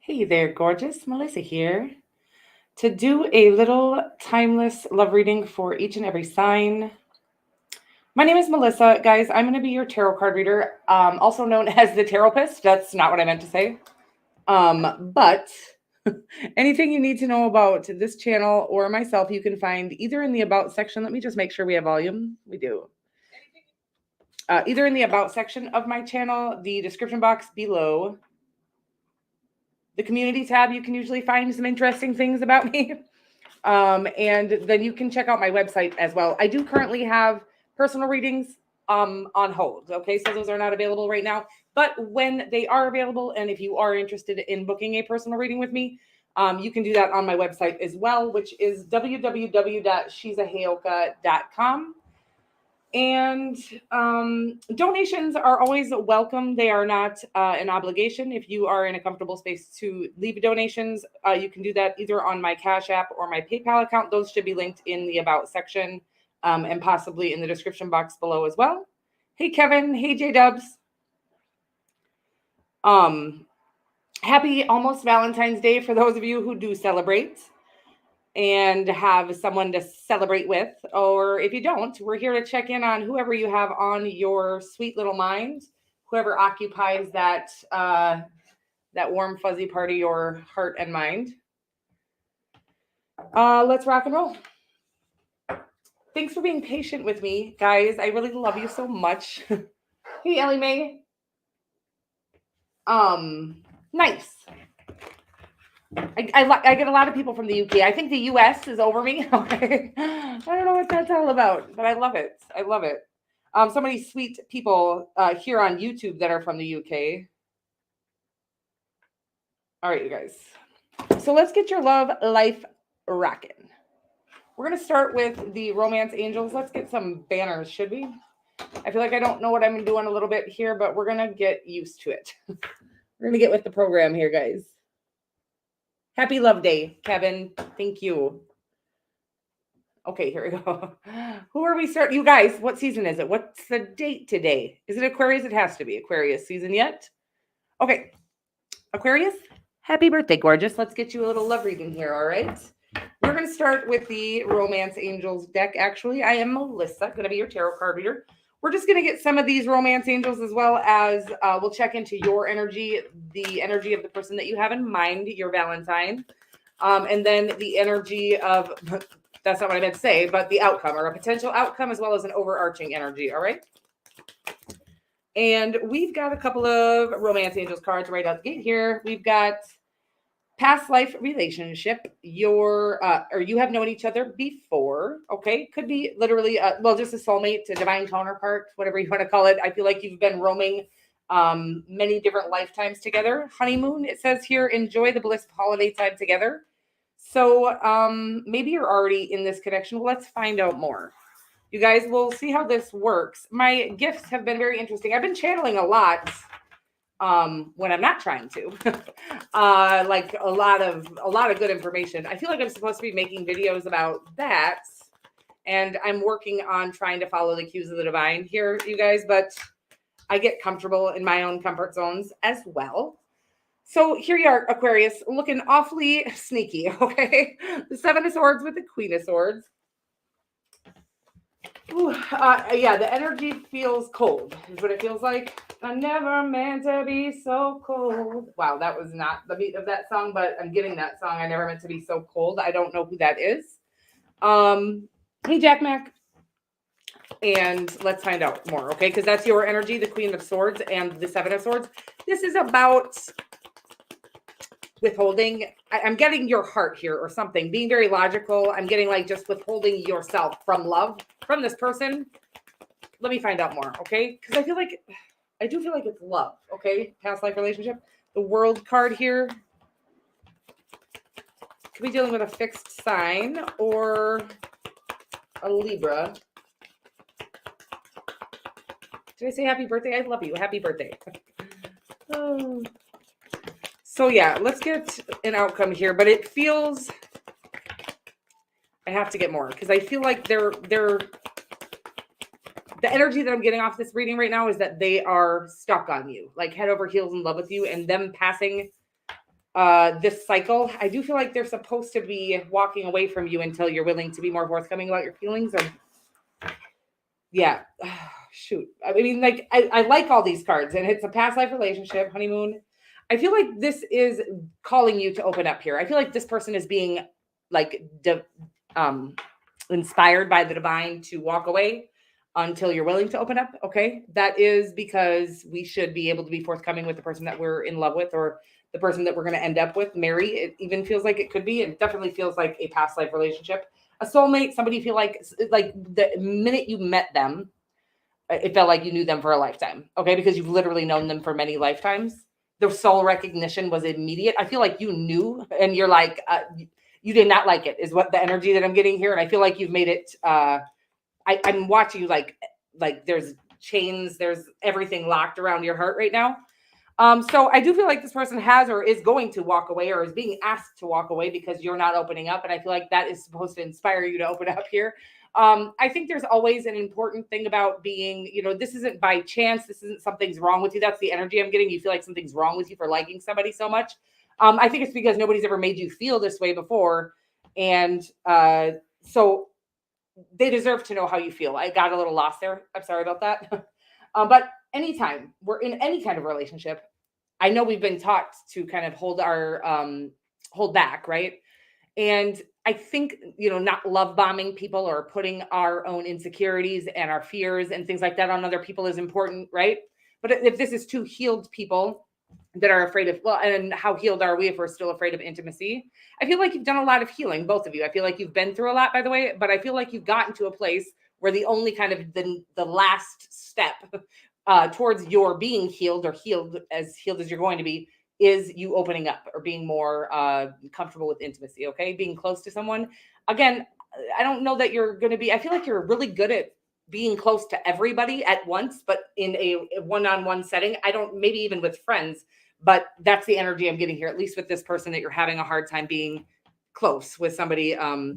Hey there, gorgeous. Melissa here to do a little timeless love reading for each and every sign. My name is Melissa. Guys, I'm going to be your tarot card reader, also known as the Tarotist. That's not what I meant to say. But anything you need to know about this channel or myself, you can find either in the About section. Let me just make sure we have volume. We do. Either in the About section of my channel, the description box below, the community tab, you can usually find some interesting things about me. And then you can check out my website as well. I do currently have personal readings on hold. Okay, so those are not available right now. But when they are available, and if you are interested in booking a personal reading with me, you can do that on my website as well, which is www.shizaheoka.com. And donations are always welcome. They are not an obligation. If you are in a comfortable space to leave donations, you can do that either on my Cash App or my PayPal account. Those should be linked in the About section and possibly in the description box below as well. Hey, Kevin. Hey, J-Dubs. Happy almost Valentine's Day for those of you who do celebrate and have someone to celebrate with, or if you don't, we're here to check in on whoever you have on your sweet little mind, whoever occupies that warm fuzzy part of your heart and mind. Let's rock and roll. Thanks for being patient with me, guys. I really love you so much. Hey, Ellie Mae. Nice. I get a lot of people from the UK. I think the US is over me. Okay. I don't know what that's all about, but I love it. I love it. So many sweet people here on YouTube that are from the UK. All right, you guys. So let's get your love life rocking. We're going to start with the romance angels. Let's get some banners, should we? I feel like I don't know what I'm doing a little bit here, but we're going to get used to it. We're going to get with the program here, guys. Happy Love Day, Kevin. Thank you. Okay, here we go. Who are we starting? You guys, what season is it? What's the date today? Is it Aquarius? It has to be Aquarius season yet. Okay. Aquarius, happy birthday, gorgeous. Let's get you a little love reading here, all right? We're going to start with the Romance Angels deck, actually. I am Melissa, going to be your tarot card reader. We're just going to get some of these Romance Angels as well as we'll check into your energy, the energy of the person that you have in mind, your Valentine, and then the energy of, that's not what I meant to say, but the outcome or a potential outcome as well as an overarching energy, all right? And we've got a couple of Romance Angels cards right out the gate here. We've got past life relationship, or you have known each other before, okay? Could be literally, just a soulmate, a divine counterpart, whatever you want to call it. I feel like you've been roaming many different lifetimes together. Honeymoon, it says here, enjoy the bliss of holiday time together. So maybe you're already in this connection. Well, let's find out more. You guys will see how this works. My gifts have been very interesting. I've been channeling a lot when I'm not trying to, like a lot of good information. I feel like I'm supposed to be making videos about that, and I'm working on trying to follow the cues of the divine here, you guys, but I get comfortable in my own comfort zones as well. So here you are, Aquarius, looking awfully sneaky, okay? The Seven of Swords with the Queen of Swords. Ooh, yeah, the energy feels cold, is what it feels like. I never meant to be so cold. Wow, that was not the beat of that song, but I'm getting that song. I never meant to be so cold. I don't know who that is. Hey, Jack Mac. And let's find out more, okay? Because that's your energy, the Queen of Swords and the Seven of Swords. This is about withholding. I'm getting your heart here or something, being very logical. I'm getting like just withholding yourself from love from this person. Let me find out more, okay? Because I do feel like it's love, okay? Past life relationship. The World card here could be dealing with a fixed sign or a Libra. Did I say happy birthday? I love you. Happy birthday. Oh. So yeah, let's get an outcome here, but it feels, I have to get more because I feel like the energy that I'm getting off this reading right now is that they are stuck on you, like head over heels in love with you, and them passing this cycle. I do feel like they're supposed to be walking away from you until you're willing to be more forthcoming about your feelings. Or yeah, shoot. I mean, like I like all these cards, and it's a past life relationship, honeymoon. I feel like this is calling you to open up here. I feel like this person is being like inspired by the divine to walk away until you're willing to open up. Okay. That is because we should be able to be forthcoming with the person that we're in love with, or the person that we're going to end up with, marry. It even feels like it could be. It definitely feels like a past life relationship, a soulmate, somebody you feel like the minute you met them, it felt like you knew them for a lifetime. Okay. Because you've literally known them for many lifetimes. The soul recognition was immediate. I feel like you knew, and you're like, you did not like it, is what the energy that I'm getting here. And I feel like you've made it, I'm watching you like there's chains, there's everything locked around your heart right now. So I do feel like this person has, or is going to walk away, or is being asked to walk away because you're not opening up. And I feel like that is supposed to inspire you to open up here. I think there's always an important thing about being, this isn't by chance. This isn't something's wrong with you. That's the energy I'm getting. You feel like something's wrong with you for liking somebody so much. I think it's because nobody's ever made you feel this way before. And so they deserve to know how you feel. I got a little lost there. I'm sorry about that. But anytime we're in any kind of relationship, I know we've been taught to kind of hold back, right? And I think, not love bombing people or putting our own insecurities and our fears and things like that on other people is important, right? But if this is two healed people that are afraid of, well, and how healed are we if we're still afraid of intimacy? I feel like you've done a lot of healing, both of you. I feel like you've been through a lot, by the way, but I feel like you've gotten to a place where the only kind of the last step towards your being healed, or healed as you're going to be, is you opening up or being more comfortable with intimacy. Okay. Being close to someone. Again, I don't know that you're going to be, I feel like you're really good at being close to everybody at once, but in a one-on-one setting, maybe even with friends, but that's the energy I'm getting here, at least with this person, that you're having a hard time being close with somebody. So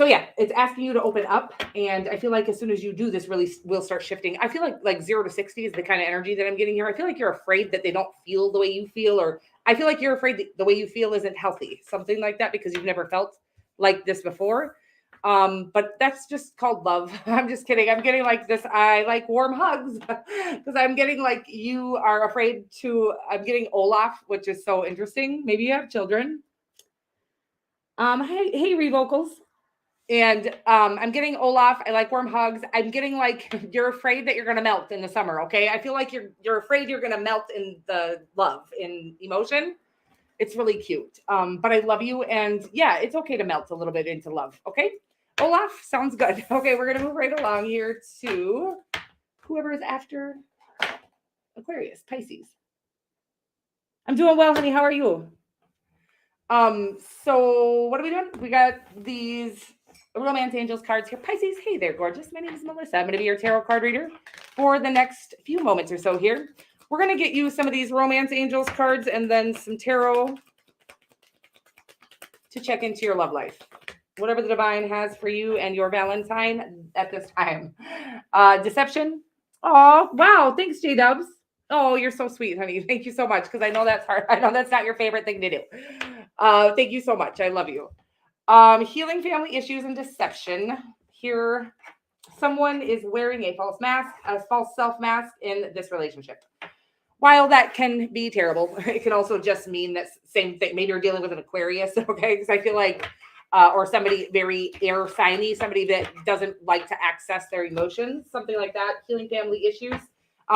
yeah, it's asking you to open up. And I feel like as soon as you do, this really will start shifting. I feel like 0 to 60 is the kind of energy that I'm getting here. I feel like you're afraid that they don't feel the way you feel, or I feel like you're afraid that the way you feel isn't healthy, something like that, because you've never felt like this before. But that's just called love. I'm just kidding. I'm getting like this. I like warm hugs because I'm getting like you are afraid to, I'm getting Olaf, which is so interesting. Maybe you have children. Hey, Revocals. And I'm getting Olaf. I like warm hugs. I'm getting like you're afraid that you're gonna melt in the summer. Okay, I feel like you're afraid you're gonna melt in the love, in emotion. It's really cute. But I love you, and yeah, it's okay to melt a little bit into love. Okay, Olaf, sounds good. Okay, we're gonna move right along here to whoever is after Aquarius, Pisces. I'm doing well, honey. How are you? So what are we doing? We got these Romance Angels cards here. Pisces, hey there, gorgeous. My name is Melissa. I'm going to be your tarot card reader for the next few moments or so here. We're going to get you some of these Romance Angels cards and then some tarot to check into your love life. Whatever the divine has for you and your Valentine at this time. Deception. Oh, wow. Thanks, J-Dubs. Oh, you're so sweet, honey. Thank you so much, because I know that's hard. I know that's not your favorite thing to do. Thank you so much. I love you. Healing family issues and deception. Here, someone is wearing a false mask, a false self mask in this relationship. While that can be terrible, it can also just mean that same thing. Maybe you're dealing with an Aquarius, okay? Because I feel like, or somebody very air signy, somebody that doesn't like to access their emotions, something like that. Healing family issues.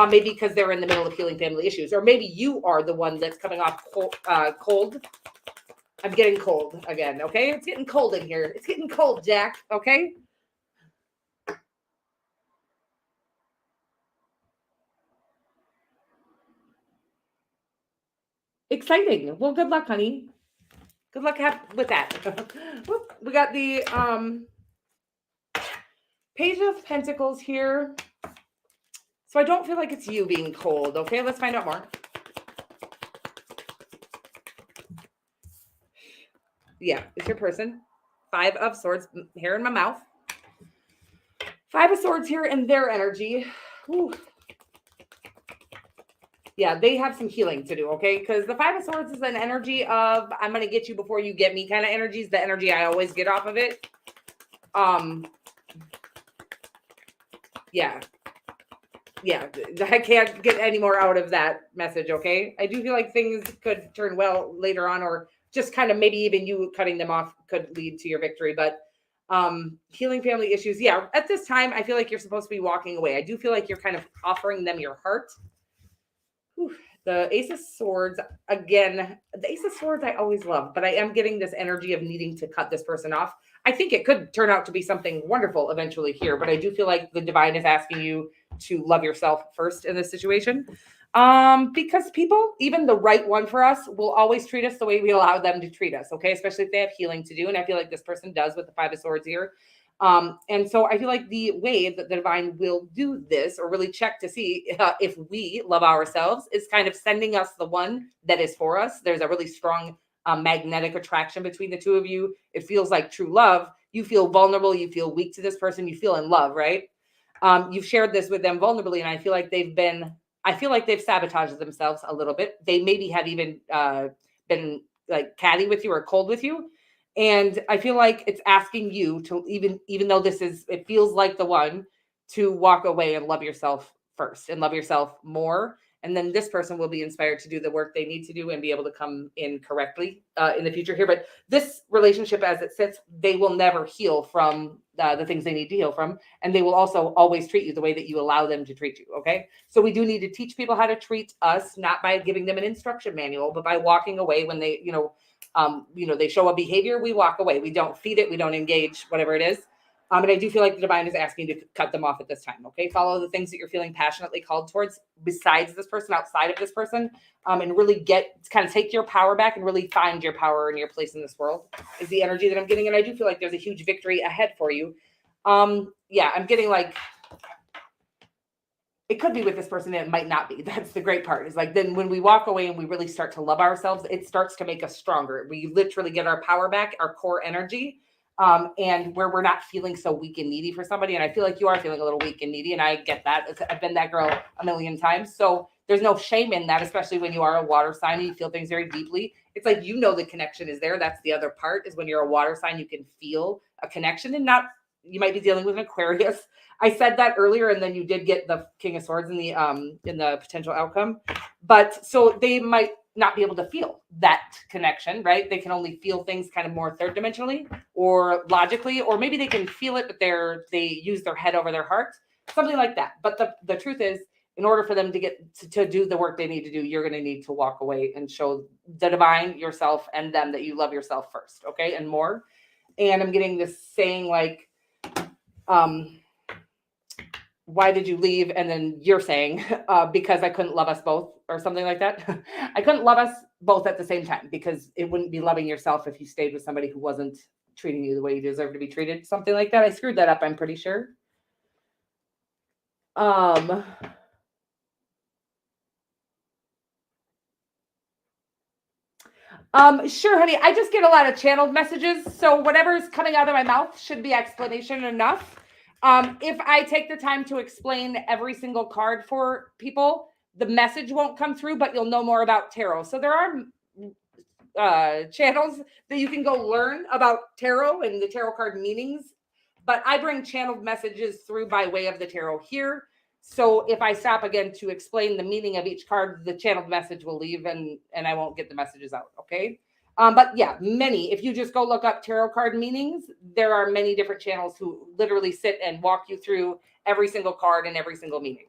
Maybe because they're in the middle of healing family issues, or maybe you are the one that's coming off cold. I'm getting cold again, okay? It's getting cold in here. It's getting cold, Jack, okay? Exciting. Well, good luck, honey. Good luck with that. We got the Page of Pentacles here. So I don't feel like it's you being cold, okay? Let's find out more. Yeah, it's your person. 5 of Swords, hair in my mouth. 5 of Swords here in their energy. Whew. Yeah, they have some healing to do, okay? Because the Five of Swords is an energy of I'm going to get you before you get me kind of energy. Is the energy I always get off of it. Yeah. Yeah, I can't get any more out of that message, okay? I do feel like things could turn well later on, or just kind of maybe even you cutting them off could lead to your victory. But healing family issues, yeah, at this time, I feel like you're supposed to be walking away. I do feel like you're kind of offering them your heart. Whew. The Ace of Swords, again, the Ace of Swords I always love, but I am getting this energy of needing to cut this person off. I think it could turn out to be something wonderful eventually here, but I do feel like the divine is asking you to love yourself first in this situation. Because people, even the right one for us, will always treat us the way we allow them to treat us, okay? Especially if they have healing to do. And I feel like this person does with the Five of Swords here. And so I feel like the way that the divine will do this, or really check to see if we love ourselves, is kind of sending us the one that is for us. There's a really strong magnetic attraction between the two of you. It feels like true love. You feel vulnerable. You feel weak to this person. You feel in love, right? You've shared this with them vulnerably, and I feel like they've sabotaged themselves a little bit. They maybe have even been like catty with you or cold with you. And I feel like it's asking you to, even though it feels like the one, to walk away and love yourself first and love yourself more. And then this person will be inspired to do the work they need to do and be able to come in correctly in the future here. But this relationship as it sits, they will never heal from the things they need to heal from. And they will also always treat you the way that you allow them to treat you. Okay. So we do need to teach people how to treat us, not by giving them an instruction manual, but by walking away when they, they show a behavior, we walk away. We don't feed it. We don't engage, whatever it is. And I do feel like the divine is asking you to cut them off at this time. Okay. Follow the things that you're feeling passionately called towards besides this person, outside of this person, and really take your power back and really find your power and your place in this world is the energy that I'm getting. And I do feel like there's a huge victory ahead for you. I'm getting like, it could be with this person and it might not be. That's the great part, is like, then when we walk away and we really start to love ourselves, it starts to make us stronger. We literally get our power back, our core energy, and where we're not feeling so weak and needy for somebody. And I feel like you are feeling a little weak and needy, and I get that. I've been that girl a million times. So there's no shame in that, especially when you are a water sign and you feel things very deeply. It's like, the connection is there. That's the other part, is when you're a water sign, you can feel a connection, and you might be dealing with an Aquarius. I said that earlier, and then you did get the King of Swords in the potential outcome. But so they might not be able to feel that connection, right? They can only feel things kind of more third dimensionally or logically, or maybe they can feel it, but they use their head over their heart, something like that. But the truth is, in order for them to get to do the work they need to do, you're going to need to walk away and show the divine, yourself, and them that you love yourself first, okay, and more. And I'm getting this saying like, why did you leave? And then you're saying, because I couldn't love us both, or something like that. I couldn't love us both at the same time, because it wouldn't be loving yourself if you stayed with somebody who wasn't treating you the way you deserve to be treated. Something like that. I screwed that up, I'm pretty sure. Sure, honey. I just get a lot of channeled messages. So whatever's coming out of my mouth should be explanation enough. If I take the time to explain every single card for people, the message won't come through, but you'll know more about tarot. So there are channels that you can go learn about tarot and the tarot card meanings. But I bring channeled messages through by way of the tarot here. So if I stop again to explain the meaning of each card, the channeled message will leave and I won't get the messages out. Okay. But yeah, if you just go look up tarot card meanings, there are many different channels who literally sit and walk you through every single card and every single meaning.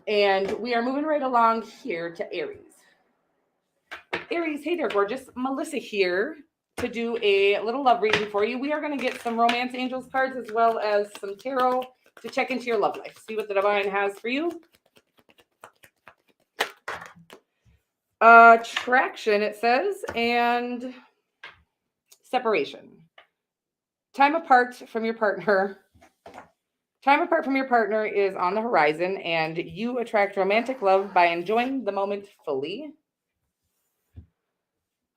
And we are moving right along here to Aries. Aries, hey there, gorgeous. Melissa here to do a little love reading for you. We are going to get some romance angels cards as well as some tarot to check into your love life. See what the divine has for you. Attraction, it says, and separation. Time apart from your partner. Time apart from your partner is on the horizon, and you attract romantic love by enjoying the moment fully.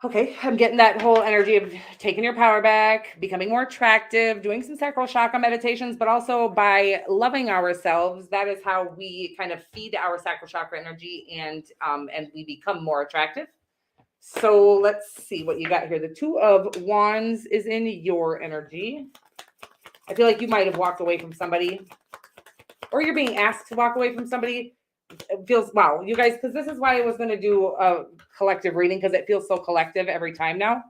Okay, I'm getting that whole energy of taking your power back, becoming more attractive, doing some sacral chakra meditations, but also by loving ourselves. That is how we kind of feed our sacral chakra energy, and we become more attractive. So let's see what you got here. The Two of Wands is in your energy. I feel like you might have walked away from somebody, or you're being asked to walk away from somebody. It feels, wow, you guys, because this is why I was going to do a collective reading, because it feels so collective every time now.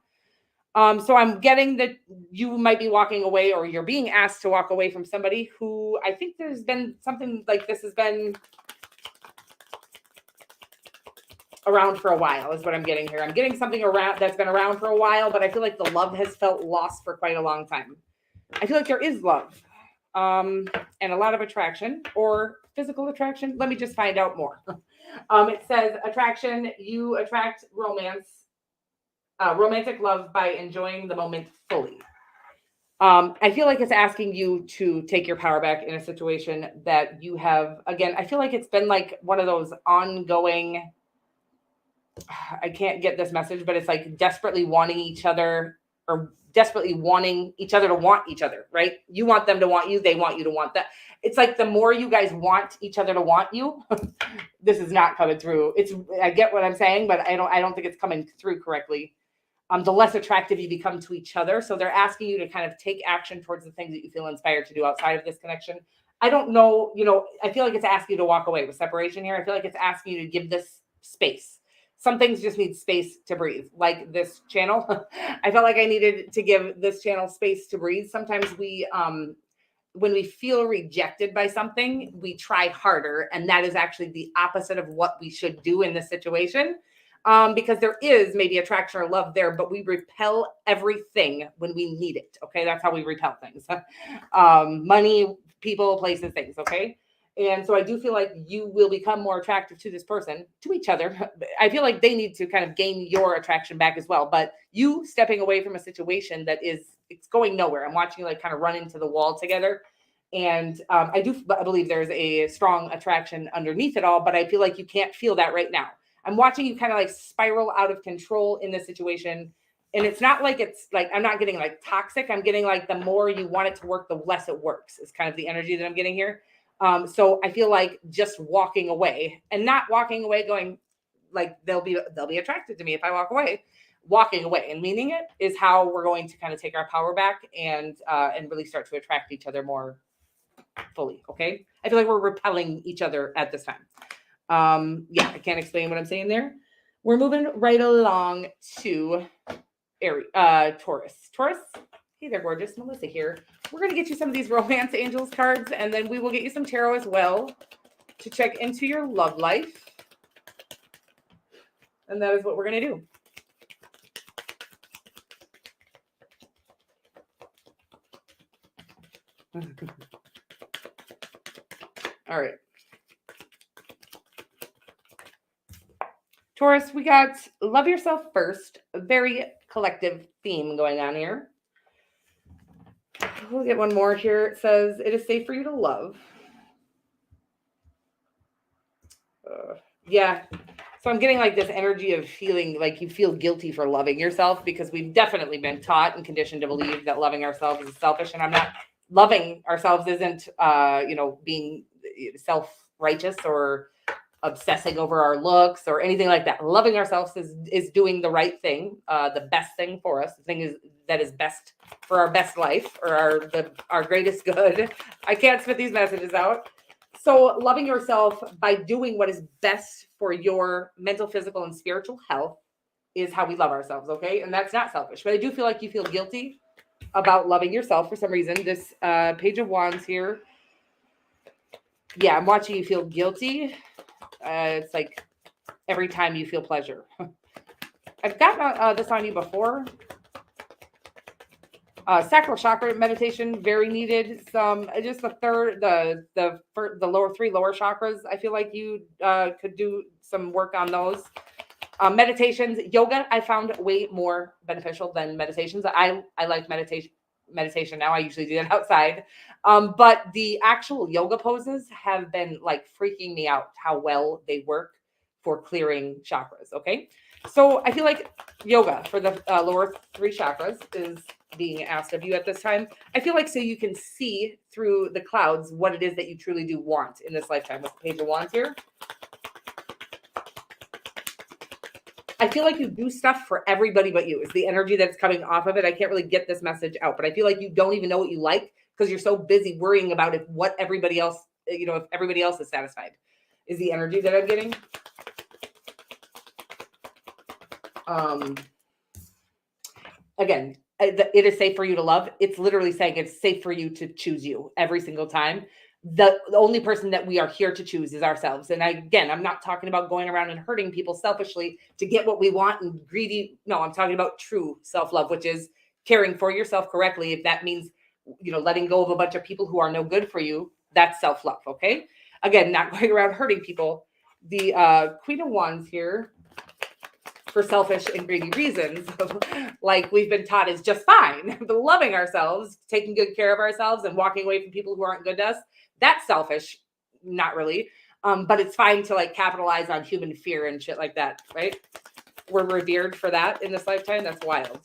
So I'm getting that you might be walking away, or you're being asked to walk away from somebody who, I think there's been something like this has been around for a while, is what I'm getting here. I'm getting something around that's been around for a while, but I feel like the love has felt lost for quite a long time. I feel like there is love, and a lot of attraction, or physical attraction. Let me just find out more. It says attraction. You attract romantic love by enjoying the moment fully. I feel like it's asking you to take your power back in a situation that you have. Again, I feel like it's been like one of those ongoing, I can't get this message, but it's like desperately wanting each other, or desperately wanting each other to want each other, right? You want them to want you. They want you to want that. It's like the more you guys want each other to want you, this is not coming through. I get what I'm saying, but I don't think it's coming through correctly. The less attractive you become to each other. So they're asking you to kind of take action towards the things that you feel inspired to do outside of this connection. I don't know, I feel like it's asking you to walk away with separation here. I feel like it's asking you to give this space. Some things just need space to breathe, like this channel. I felt like I needed to give this channel space to breathe. Sometimes when we feel rejected by something, we try harder. And that is actually the opposite of what we should do in this situation. Because there is maybe attraction or love there, but we repel everything when we need it. Okay. That's how we repel things. Money, people, places, things. Okay. And so I do feel like you will become more attractive to this person, to each other. I feel like they need to kind of gain your attraction back as well. But you stepping away from a situation that it's going nowhere. I'm watching you like kind of run into the wall together. And I believe there's a strong attraction underneath it all, but I feel like you can't feel that right now. I'm watching you kind of like spiral out of control in this situation. And it's not like I'm not getting like toxic. I'm getting like the more you want it to work, the less it works, is kind of the energy that I'm getting here. So I feel like just walking away, and not walking away going like they'll be attracted to me if I walk away. Walking away and meaning it is how we're going to kind of take our power back and really start to attract each other more fully. Okay. I feel like we're repelling each other at this time. I can't explain what I'm saying there. We're moving right along to Taurus. Taurus, hey there, gorgeous. Melissa here. We're going to get you some of these Romance Angels cards, and then we will get you some tarot as well to check into your love life. And that is what we're going to do. All right. Taurus, we got love yourself first. A very collective theme going on here. We'll get one more here. It says, it is safe for you to love. Yeah. So I'm getting like this energy of feeling like you feel guilty for loving yourself, because we've definitely been taught and conditioned to believe that loving ourselves is selfish. And I'm not loving ourselves isn't, being self-righteous or obsessing over our looks or anything like that. Loving ourselves is doing the right thing, the best thing for us. The thing that is best for our best life, or our greatest good. I can't spit these messages out. So loving yourself by doing what is best for your mental, physical, and spiritual health is how we love ourselves. Okay. And that's not selfish, but I do feel like you feel guilty about loving yourself for some reason. This Page of Wands here. Yeah. I'm watching you feel guilty. It's like every time you feel pleasure. I've gotten this on you before. Sacral chakra meditation, very needed. Just the lower three lower chakras. I feel like you could do some work on those. Meditations, yoga, I found way more beneficial than meditations. I like meditation now. I usually do that outside. But the actual yoga poses have been like freaking me out how well they work for clearing chakras. Okay. So I feel like yoga for the lower 3 chakras is being asked of you at this time. I feel like so you can see through the clouds what it is that you truly do want in this lifetime. With the Page of Wands here, I feel like you do stuff for everybody but you. Is the energy that's coming off of it. I can't really get this message out, but I feel like you don't even know what you like because you're so busy worrying about if what everybody else, if everybody else is satisfied. Is the energy that I'm getting. Again, it is safe for you to love. It's literally saying it's safe for you to choose you every single time. The only person that we are here to choose is ourselves. And I'm not talking about going around and hurting people selfishly to get what we want and greedy. No, I'm talking about true self-love, which is caring for yourself correctly. If that means, letting go of a bunch of people who are no good for you, that's self-love. Okay. Again, not going around hurting people. The Queen of Wands here, for selfish and greedy reasons, like we've been taught is just fine. But loving ourselves, taking good care of ourselves, and walking away from people who aren't good to us, that's selfish. Not really. But it's fine to like capitalize on human fear and shit like that, right? We're revered for that in this lifetime. That's wild.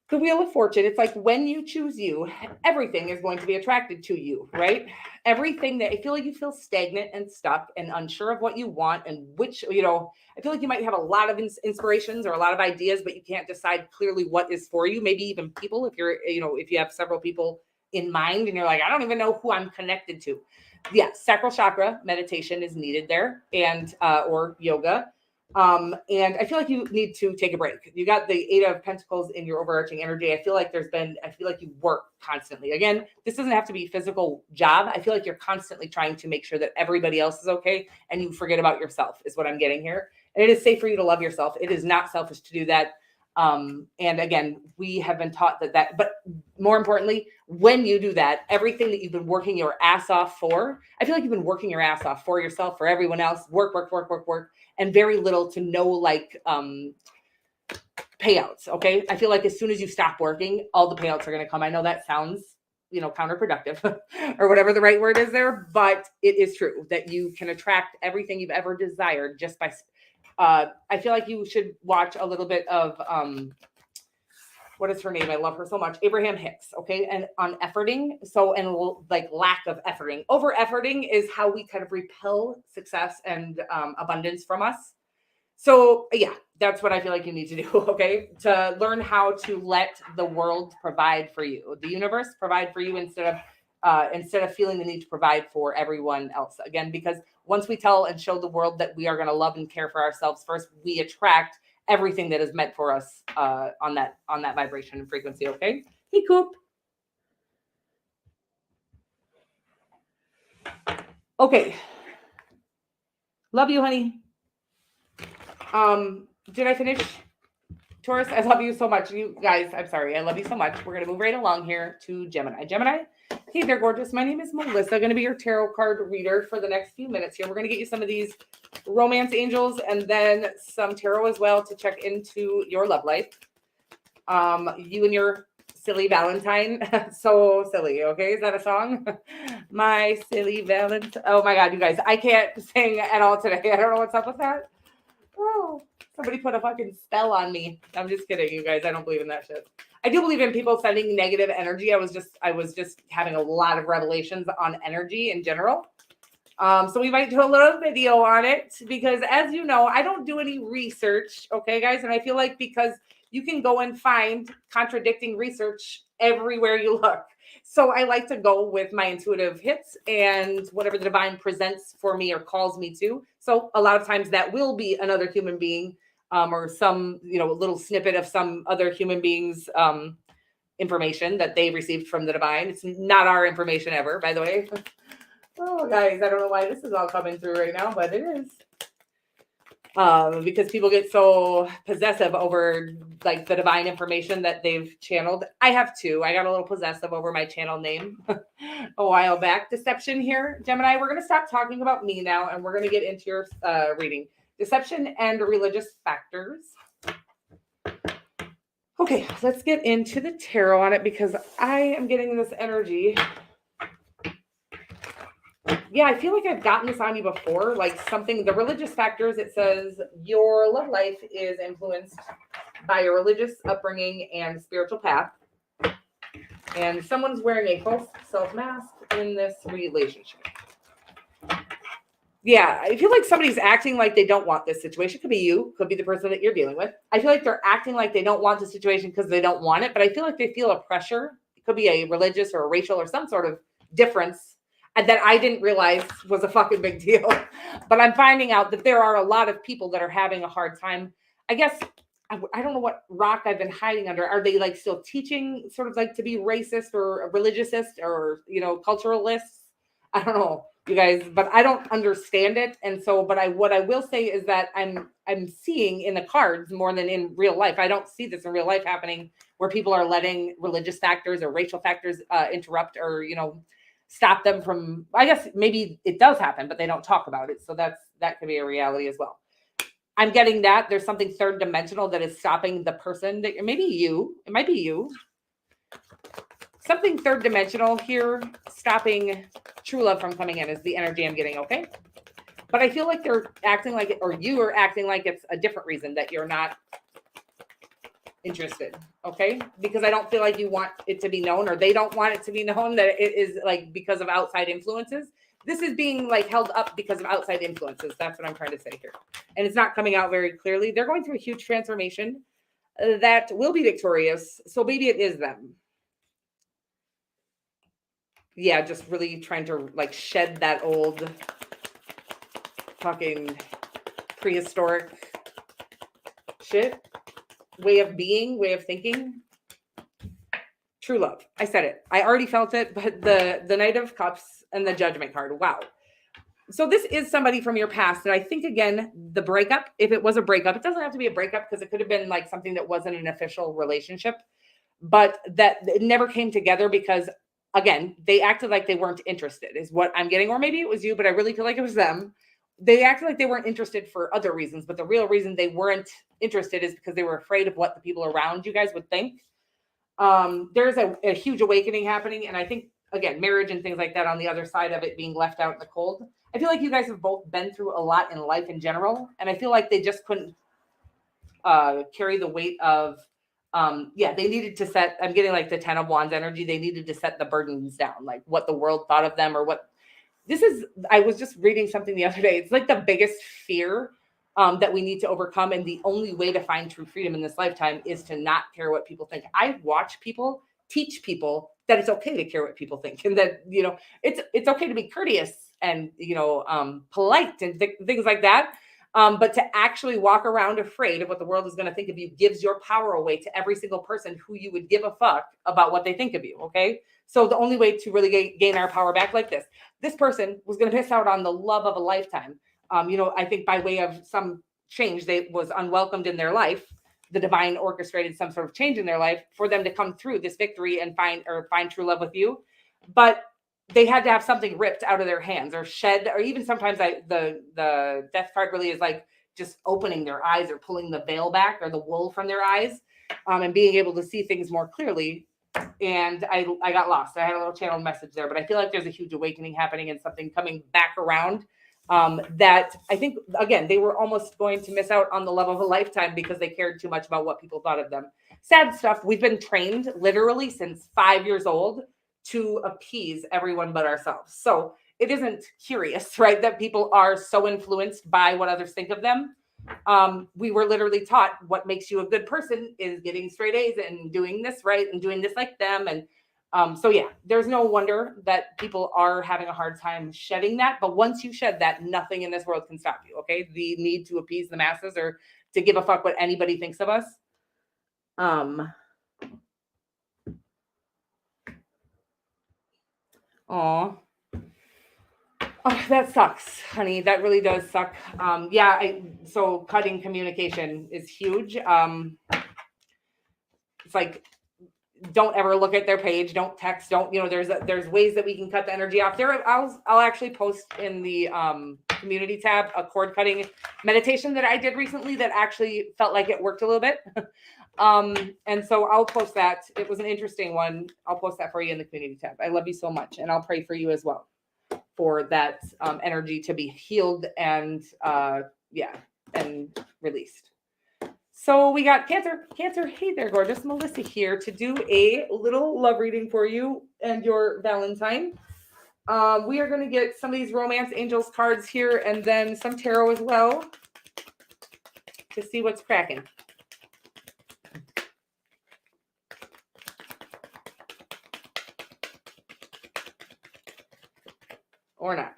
The Wheel of Fortune, it's like when you choose you, everything is going to be attracted to you, right? Everything that I feel like you feel stagnant and stuck and unsure of what you want and which, I feel like you might have a lot of inspirations or a lot of ideas, but you can't decide clearly what is for you. Maybe even people, if you're, if you have several people in mind and you're like, I don't even know who I'm connected to. Yeah, sacral chakra meditation is needed there, and or yoga. And I feel like you need to take a break. You got the 8 of Pentacles in your overarching energy. I feel like you work constantly. Again, this doesn't have to be a physical job. I feel like you're constantly trying to make sure that everybody else is okay and you forget about yourself is what I'm getting here. And it is safe for you to love yourself. It is not selfish to do that. And again, we have been taught that, but more importantly, when you do that, everything that you've been working your ass off for, I feel like you've been working your ass off for yourself, for everyone else, work, and very little to no payouts. Okay. I feel like as soon as you stop working, all the payouts are going to come. I know that sounds, counterproductive or whatever the right word is there, but it is true that you can attract everything you've ever desired just by, I feel like you should watch a little bit of, what is her name? I love her so much. Abraham Hicks. Okay. And on efforting. So, and like lack of efforting. Over efforting is how we kind of repel success and abundance from us. So yeah, that's what I feel like you need to do. Okay. To learn how to let the world provide for you, the universe provide for you instead of feeling the need to provide for everyone else. Again, because once we tell and show the world that we are going to love and care for ourselves first, we attract everything that is meant for us on that vibration and frequency. Okay. Hey, Coop. Okay. Love you, honey. Did I finish? Taurus, I love you so much. You guys, I'm sorry. I love you so much. We're going to move right along here to Gemini. Gemini, hey there, gorgeous. My name is Melissa. I'm going to be your tarot card reader for the next few minutes here. We're going to get you some of these romance angels and then some tarot as well to check into your love life. You and your silly Valentine. So silly. Okay. Is that a song? My silly Valentine. Oh my God, you guys, I can't sing at all today. I don't know what's up with that. Oh, somebody put a fucking spell on me. I'm just kidding, you guys. I don't believe in that shit. I do believe in people sending negative energy. I was just having a lot of revelations on energy in general. So we might do a little video on it because, as you know, I don't do any research. Okay, guys. And I feel like because you can go and find contradicting research everywhere you look. So I like to go with my intuitive hits and whatever the divine presents for me or calls me to. So a lot of times that will be another human being or some, little snippet of some other human being's information that they received from the divine. It's not our information ever, by the way. Oh, guys, I don't know why this is all coming through right now, but it is. Because people get so possessive over like the divine information that they've channeled. I have too. I got a little possessive over my channel name a while back. Deception here, Gemini. We're going to stop talking about me now and we're going to get into your reading. Deception and religious factors. Okay, let's get into the tarot on it because I am getting this energy Yeah, I feel like I've gotten this on you before. Like something, the religious factors, it says your love life is influenced by your religious upbringing and spiritual path. And someone's wearing a false self mask in this relationship. Yeah, I feel like somebody's acting like they don't want this situation. Could be you, could be the person that you're dealing with. I feel like they're acting like they don't want the situation because they don't want it, but I feel like they feel a pressure. It could be a religious or a racial or some sort of difference that I didn't realize was a fucking big deal. But I'm finding out that there are a lot of people that are having a hard time. I guess I don't know what rock I've been hiding under. Are they like still teaching sort of like to be racist or religiousist or, culturalists? I don't know, you guys, but I don't understand it. And so, but what I will say is that I'm seeing in the cards more than in real life. I don't see this in real life happening where people are letting religious factors or racial factors interrupt or, stop them from, I guess maybe it does happen, but they don't talk about it. So that could be a reality as well. I'm getting that there's something third dimensional that is stopping the person that it might be you. Something third dimensional here, stopping true love from coming in is the energy I'm getting, okay? But I feel like they're acting like it, or you are acting like it's a different reason that you're not interested, okay? Because I don't feel like you want it to be known, or they don't want it to be known that it is like because of outside influences. This is being like held up because of outside influences. That's what I'm trying to say here. And it's not coming out very clearly. They're going through a huge transformation that will be victorious. So maybe it is them. Yeah, just really trying to like shed that old fucking prehistoric shit, way of being, way of thinking. True love. I said it. I already felt it, but the Knight of Cups and the Judgment card. Wow. So this is somebody from your past. And I think, again, the breakup, if it was a breakup, it doesn't have to be a breakup because it could have been like something that wasn't an official relationship, but that it never came together because, again, they acted like they weren't interested is what I'm getting. Or maybe it was you, but I really feel like it was them. They acted like they weren't interested for other reasons, but the real reason they weren't interested is because they were afraid of what the people around you guys would think. There's a huge awakening happening. And I think, again, marriage and things like that on the other side of it being left out in the cold. I feel like you guys have both been through a lot in life in general. And I feel like they just couldn't carry the weight of, they needed to set, I'm getting like the 10 of Wands energy. They needed to set the burdens down, like what the world thought of them or what this is. I was just reading something the other day. It's like the biggest fear that we need to overcome. And the only way to find true freedom in this lifetime is to not care what people think. I watch people teach people that it's okay to care what people think and that, it's okay to be courteous and, polite and things like that. But to actually walk around afraid of what the world is going to think of you gives your power away to every single person who you would give a fuck about what they think of you. Okay. So the only way to really gain our power back like this person was going to miss out on the love of a lifetime. I think by way of some change, they was unwelcomed in their life. The divine orchestrated some sort of change in their life for them to come through this victory and find true love with you. But they had to have something ripped out of their hands or shed, or even sometimes the death card really is like just opening their eyes or pulling the veil back or the wool from their eyes and being able to see things more clearly. And I got lost. I had a little channel message there, but I feel like there's a huge awakening happening and something coming back around that I think, again, they were almost going to miss out on the love of a lifetime because they cared too much about what people thought of them. Sad stuff. We've been trained literally since 5 years old to appease everyone but ourselves. So it isn't curious, right, that people are so influenced by what others think of them. We were literally taught what makes you a good person is getting straight A's and doing this right and doing this like them. And so yeah, there's no wonder that people are having a hard time shedding that. But once you shed that, nothing in this world can stop you. Okay. The need to appease the masses or to give a fuck what anybody thinks of us. Oh, that sucks, honey. That really does suck. So cutting communication is huge. It's like, don't ever look at their page. Don't text. Don't, there's ways that we can cut the energy off there. I'll actually post in the community tab a cord cutting meditation that I did recently that actually felt like it worked a little bit. And so I'll post that. It was an interesting one. I'll post that for you in the community tab. I love you so much. And I'll pray for you as well for that energy to be healed and and released. So we got Cancer. Cancer, hey there, gorgeous. Melissa here to do a little love reading for you and your Valentine. We are going to get some of these Romance Angels cards here and then some tarot as well to see what's cracking. Or not.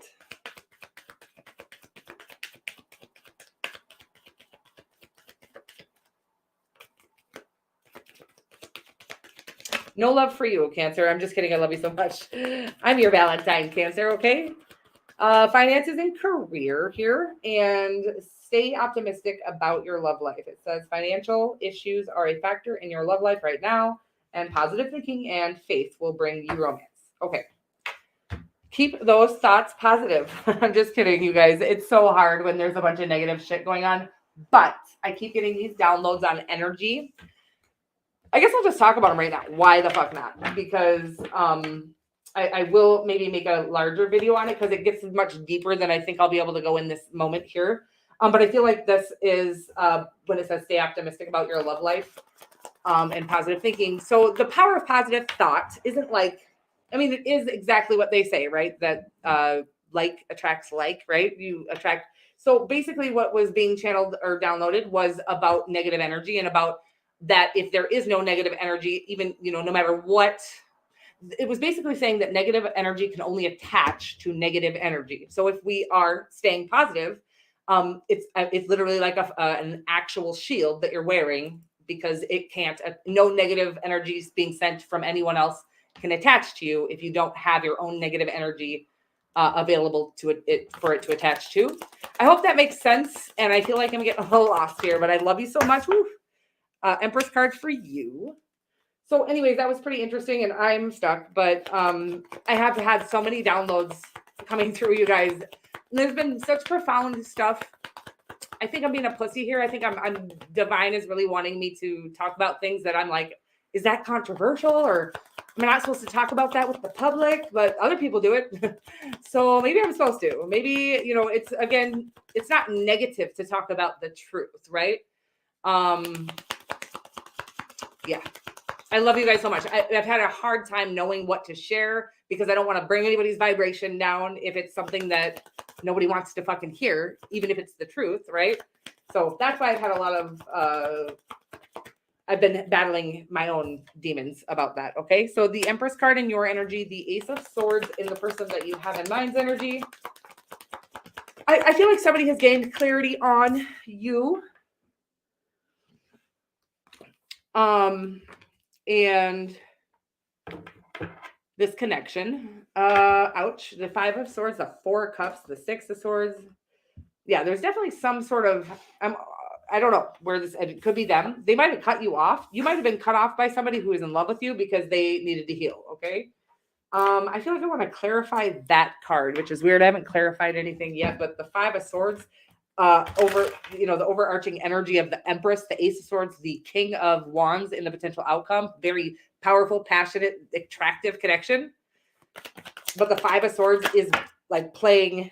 No love for you, Cancer. I'm just kidding. I love you so much. I'm your Valentine, Cancer, okay? Finances and career here, and stay optimistic about your love life. It says financial issues are a factor in your love life right now, and positive thinking and faith will bring you romance. Okay. Keep those thoughts positive. I'm just kidding, you guys. It's so hard when there's a bunch of negative shit going on, but I keep getting these downloads on energy. I guess I'll just talk about them right now. Why the fuck not? Because I will maybe make a larger video on it because it gets much deeper than I think I'll be able to go in this moment here. But I feel like this is when it says stay optimistic about your love life and positive thinking. So the power of positive thought isn't like, I mean, it is exactly what they say, right? That like attracts like, right? You attract. So basically what was being channeled or downloaded was about negative energy and about that if there is no negative energy, even, no matter what, it was basically saying that negative energy can only attach to negative energy. So if we are staying positive, it's literally like an actual shield that you're wearing because it can't, no negative energies being sent from anyone else can attach to you if you don't have your own negative energy available to it for it to attach to. I hope that makes sense. And I feel like I'm getting a little lost here, but I love you so much. Woo. Empress card for you. So anyways, that was pretty interesting and I'm stuck, but I have had so many downloads coming through, you guys. And there's been such profound stuff. I think I'm being a pussy here. I think I'm divine is really wanting me to talk about things that I'm like, is that controversial? Or am I not supposed to talk about that with the public? But other people do it. So maybe I'm supposed to. Maybe, it's not negative to talk about the truth, right? Yeah. I love you guys so much. I've had a hard time knowing what to share because I don't want to bring anybody's vibration down if it's something that nobody wants to fucking hear, even if it's the truth, right? So that's why I've had a lot of, I've been battling my own demons about that, okay? So the Empress card in your energy, the Ace of Swords in the person that you have in mind's energy. I feel like somebody has gained clarity on you. And this connection, ouch, the Five of Swords, the Four of Cups, the Six of Swords. Yeah, there's definitely some sort of, I don't know where this, it could be them. They might have cut you off. You might have been cut off by somebody who is in love with you because they needed to heal. Okay. I feel like I want to clarify that card, which is weird. I haven't clarified anything yet, but the Five of Swords, over, the overarching energy of the Empress, the Ace of Swords, the King of Wands in the potential outcome, very powerful, passionate, attractive connection. But the Five of Swords is like playing,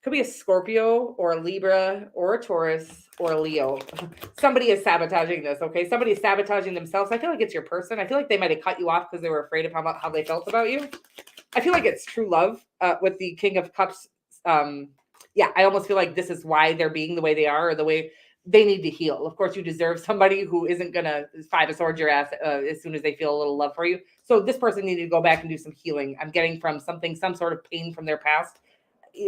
could be a Scorpio or a Libra or a Taurus or a Leo. Somebody is sabotaging this, okay? Somebody is sabotaging themselves. I feel like it's your person. I feel like they might have cut you off because they were afraid of how they felt about you. I feel like it's true love with the King of Cups. I almost feel like this is why they're being the way they are or the way they need to heal. Of course, you deserve somebody who isn't going to Five of Swords your ass as soon as they feel a little love for you. So this person needed to go back and do some healing. I'm getting from some sort of pain from their past,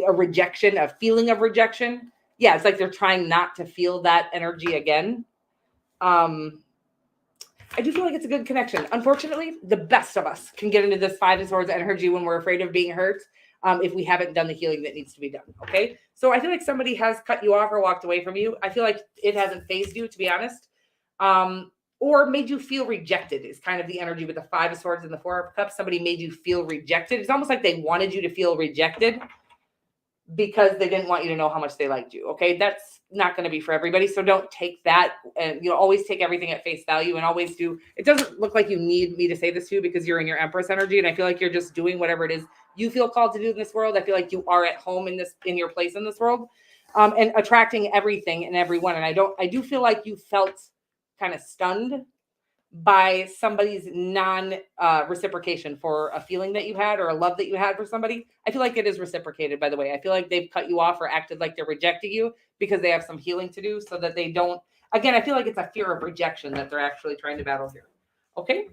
a rejection, a feeling of rejection. Yeah, it's like they're trying not to feel that energy again. I do feel like it's a good connection. Unfortunately, the best of us can get into this Five of Swords energy when we're afraid of being hurt. If we haven't done the healing that needs to be done. Okay. So I feel like somebody has cut you off or walked away from you. I feel like it hasn't phased you, to be honest. Or made you feel rejected is kind of the energy with the Five of Swords and the Four of Cups. Somebody made you feel rejected. It's almost like they wanted you to feel rejected because they didn't want you to know how much they liked you. Okay. That's not going to be for everybody. So don't take that and always take everything at face value and always do. It doesn't look like you need me to say this to you because you're in your Empress energy. And I feel like you're just doing whatever it is you feel called to do in this world. I feel like you are at home in your place in this world, and attracting everything and everyone. And I do feel like you felt kind of stunned by somebody's reciprocation for a feeling that you had or a love that you had for somebody. I feel like it is reciprocated, by the way. I feel like they've cut you off or acted like they're rejecting you because they have some healing to do so that they don't. Again, I feel like it's a fear of rejection that they're actually trying to battle here. Okay.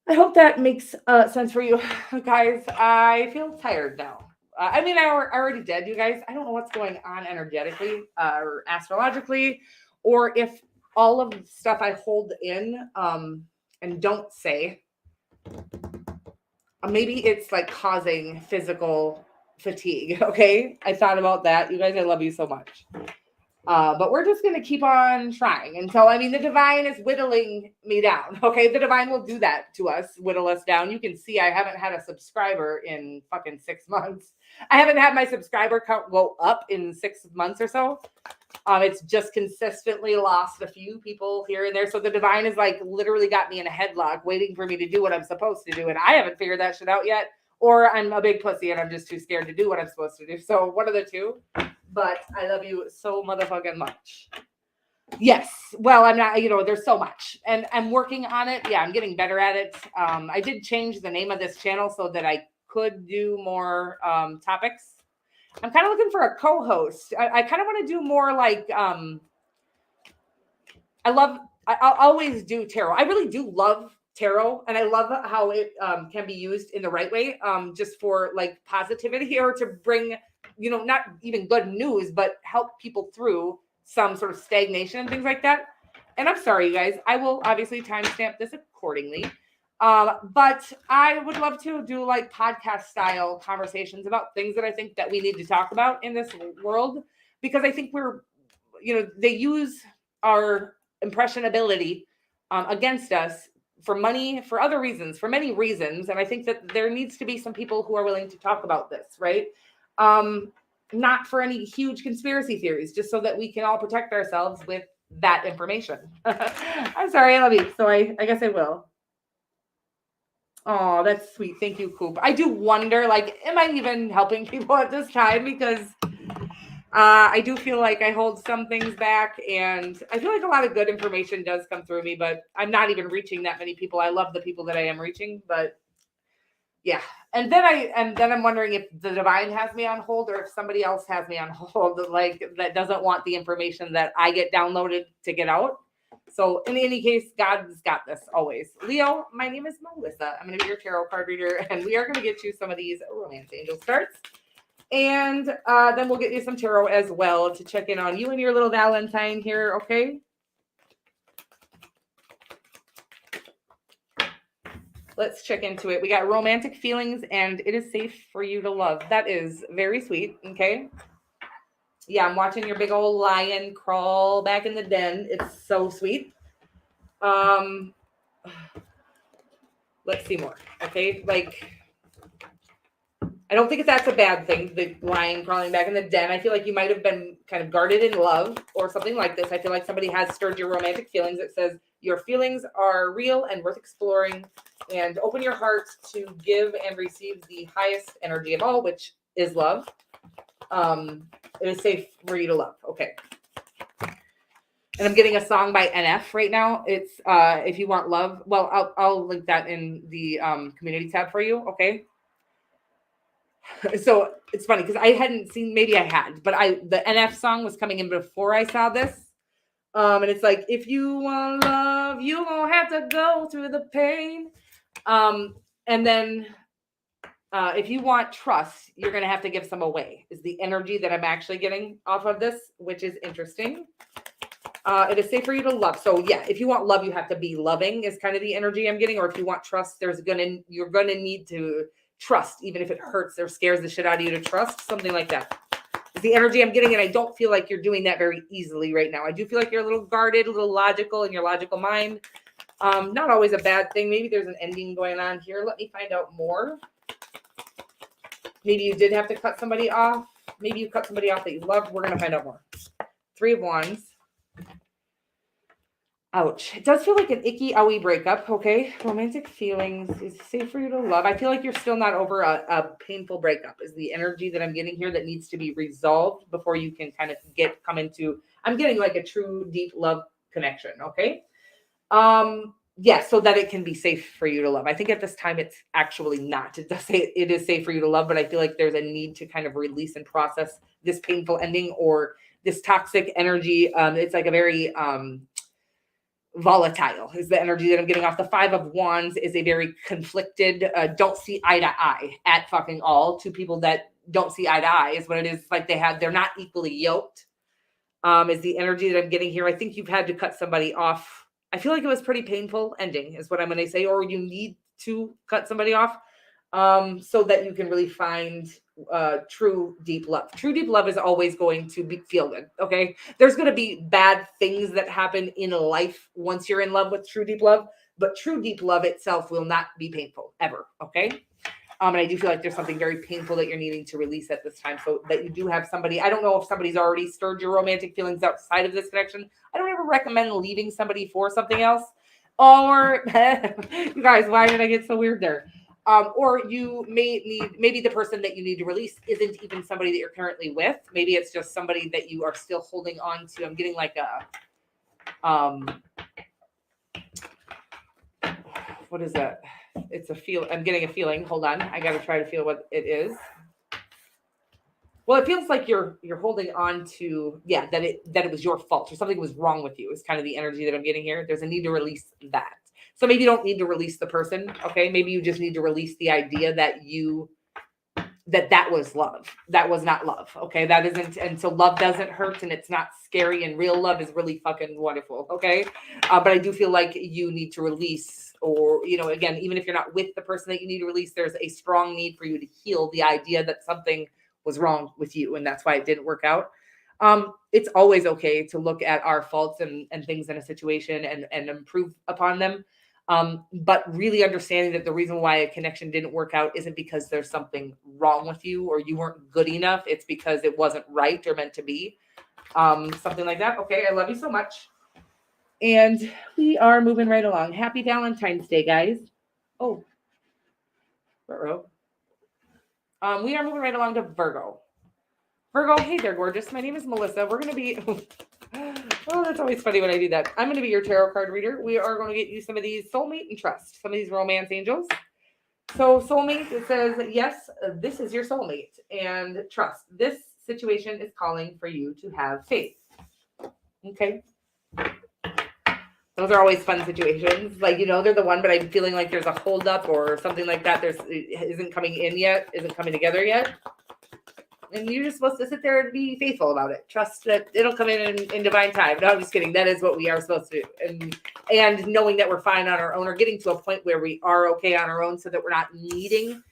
I hope that makes sense for you guys. I feel tired now. I mean, I already did, you guys. I don't know what's going on energetically or astrologically, or if all of the stuff I hold in and don't say, maybe it's like causing physical fatigue. Okay. I thought about that. You guys, I love you so much. But we're just going to keep on trying until, I mean, the divine is whittling me down. Okay. The divine will do that to us, whittle us down. You can see I haven't had a subscriber in fucking 6 months. I haven't had my subscriber count go up in 6 months or so. It's just consistently lost a few people here and there. So the divine is like literally got me in a headlock waiting for me to do what I'm supposed to do. And I haven't figured that shit out yet. Or I'm a big pussy and I'm just too scared to do what I'm supposed to do. So one of the two. But I love you so motherfucking much. Yes. Well, I'm not, there's so much. And I'm working on it. Yeah, I'm getting better at it. I did change the name of this channel so that I could do more topics. I'm kind of looking for a co-host. I kind of want to do more like, I'll always do tarot. I really do love tarot, and I love how it can be used in the right way, just for like positivity or to bring, not even good news, but help people through some sort of stagnation and things like that. And I'm sorry, you guys, I will obviously timestamp this accordingly. But I would love to do like podcast style conversations about things that I think that we need to talk about in this world, because I think we're, they use our impressionability against us for money, for other reasons, for many reasons. And I think that there needs to be some people who are willing to talk about this, right? Not for any huge conspiracy theories, just so that we can all protect ourselves with that information. I'm sorry, I love you. So I guess I will. Oh, that's sweet. Thank you, Coop. I do wonder, like, am I even helping people at this time? Because I do feel like I hold some things back, and I feel like a lot of good information does come through me, but I'm not even reaching that many people. I love the people that I am reaching, but yeah. And then I'm wondering if the divine has me on hold or if somebody else has me on hold, like that doesn't want the information that I get downloaded to get out. So in any case, God's got this always. Leo, my name is Melissa. I'm going to be your tarot card reader, and we are going to get you some of these romance angel starts. And then we'll get you some tarot as well to check in on you and your little Valentine here, okay? Let's check into it. We got romantic feelings, and it is safe for you to love. That is very sweet, okay? Yeah, I'm watching your big old lion crawl back in the den. It's so sweet. Let's see more. Okay, like, I don't think that's a bad thing, the lion crawling back in the den. I feel like you might have been kind of guarded in love or something like this. I feel like somebody has stirred your romantic feelings. It says your feelings are real and worth exploring, and open your heart to give and receive the highest energy of all, which is love. It is safe for you to love. Okay. And I'm getting a song by NF right now. It's If You Want Love. Well, I'll link that in the community tab for you. Okay. So it's funny because I hadn't seen, maybe I had, but the NF song was coming in before I saw this. And it's like, if you want love, you won't have to go through the pain. And then if you want trust, you're going to have to give some away, is the energy that I'm actually getting off of this, which is interesting. It is safe for you to love. So yeah, if you want love, you have to be loving is kind of the energy I'm getting. Or if you want trust, you're going to need to trust, even if it hurts or scares the shit out of you to trust, something like that. It's the energy I'm getting. And I don't feel like you're doing that very easily right now. I do feel like you're a little guarded, a little logical in your logical mind. Not always a bad thing. Maybe there's an ending going on here. Let me find out more. Maybe you did have to cut somebody off. Maybe you cut somebody off that you loved. We're going to find out more. 3 of Wands. Ouch. It does feel like an icky, owie breakup. Okay. Romantic feelings is safe for you to love. I feel like you're still not over a painful breakup is the energy that I'm getting here that needs to be resolved before you can kind of come into, I'm getting like a true deep love connection. Okay. Yeah, so that it can be safe for you to love. I think at this time it's actually not. It does say it is safe for you to love, but I feel like there's a need to kind of release and process this painful ending or this toxic energy. It's like a very volatile is the energy that I'm getting off. The 5 of Wands is a very conflicted, don't see eye to eye at fucking all. Two people that don't see eye to eye is what it is. Like they're not equally yoked. Is the energy that I'm getting here. I think you've had to cut somebody off. I feel like it was pretty painful ending is what I'm going to say, or you need to cut somebody off so that you can really find true deep love. True deep love is always going to feel good. Okay. There's going to be bad things that happen in life once you're in love with true deep love, but true deep love itself will not be painful ever. Okay. And I do feel like there's something very painful that you're needing to release at this time, so that you do have somebody. I don't know if somebody's already stirred your romantic feelings outside of this connection. I don't ever recommend leaving somebody for something else. Or, you guys, why did I get so weird there? Or you may need, maybe the person that you need to release isn't even somebody that you're currently with. Maybe it's just somebody that you are still holding on to. I'm getting like what is that? It's a feel. I'm getting a feeling. Hold on. I got to try to feel what it is. Well, it feels like you're holding on to, that it was your fault or something was wrong with you is kind of the energy that I'm getting here. There's a need to release that. So maybe you don't need to release the person. Okay. Maybe you just need to release the idea that that was love. That was not love. Okay. That isn't. And so love doesn't hurt and it's not scary, and real love is really fucking wonderful. Okay. But I do feel like you need to release, or, again, even if you're not with the person that you need to release, there's a strong need for you to heal the idea that something was wrong with you. And that's why it didn't work out. It's always okay to look at our faults and things in a situation and improve upon them. But really understanding that the reason why a connection didn't work out isn't because there's something wrong with you or you weren't good enough. It's because it wasn't right or meant to be. Something like that. Okay. I love you so much. And we are moving right along. Happy Valentine's Day, guys. Oh, Virgo. We are moving right along to Virgo. Virgo, hey there, gorgeous. My name is Melissa. We're going to be... Oh, that's always funny when I do that. I'm going to be your tarot card reader. We are going to get you some of these soulmate and trust, some of these romance angels. So soulmate, it says, yes, this is your soulmate. And trust, this situation is calling for you to have faith. Okay. Those are always fun situations. Like, they're the one, but I'm feeling like there's a holdup or something like that. Isn't coming in yet, isn't coming together yet. And you're just supposed to sit there and be faithful about it. Trust that it'll come in divine time. No, I'm just kidding. That is what we are supposed to do. And knowing that we're fine on our own, or getting to a point where we are okay on our own, so that we're not needing,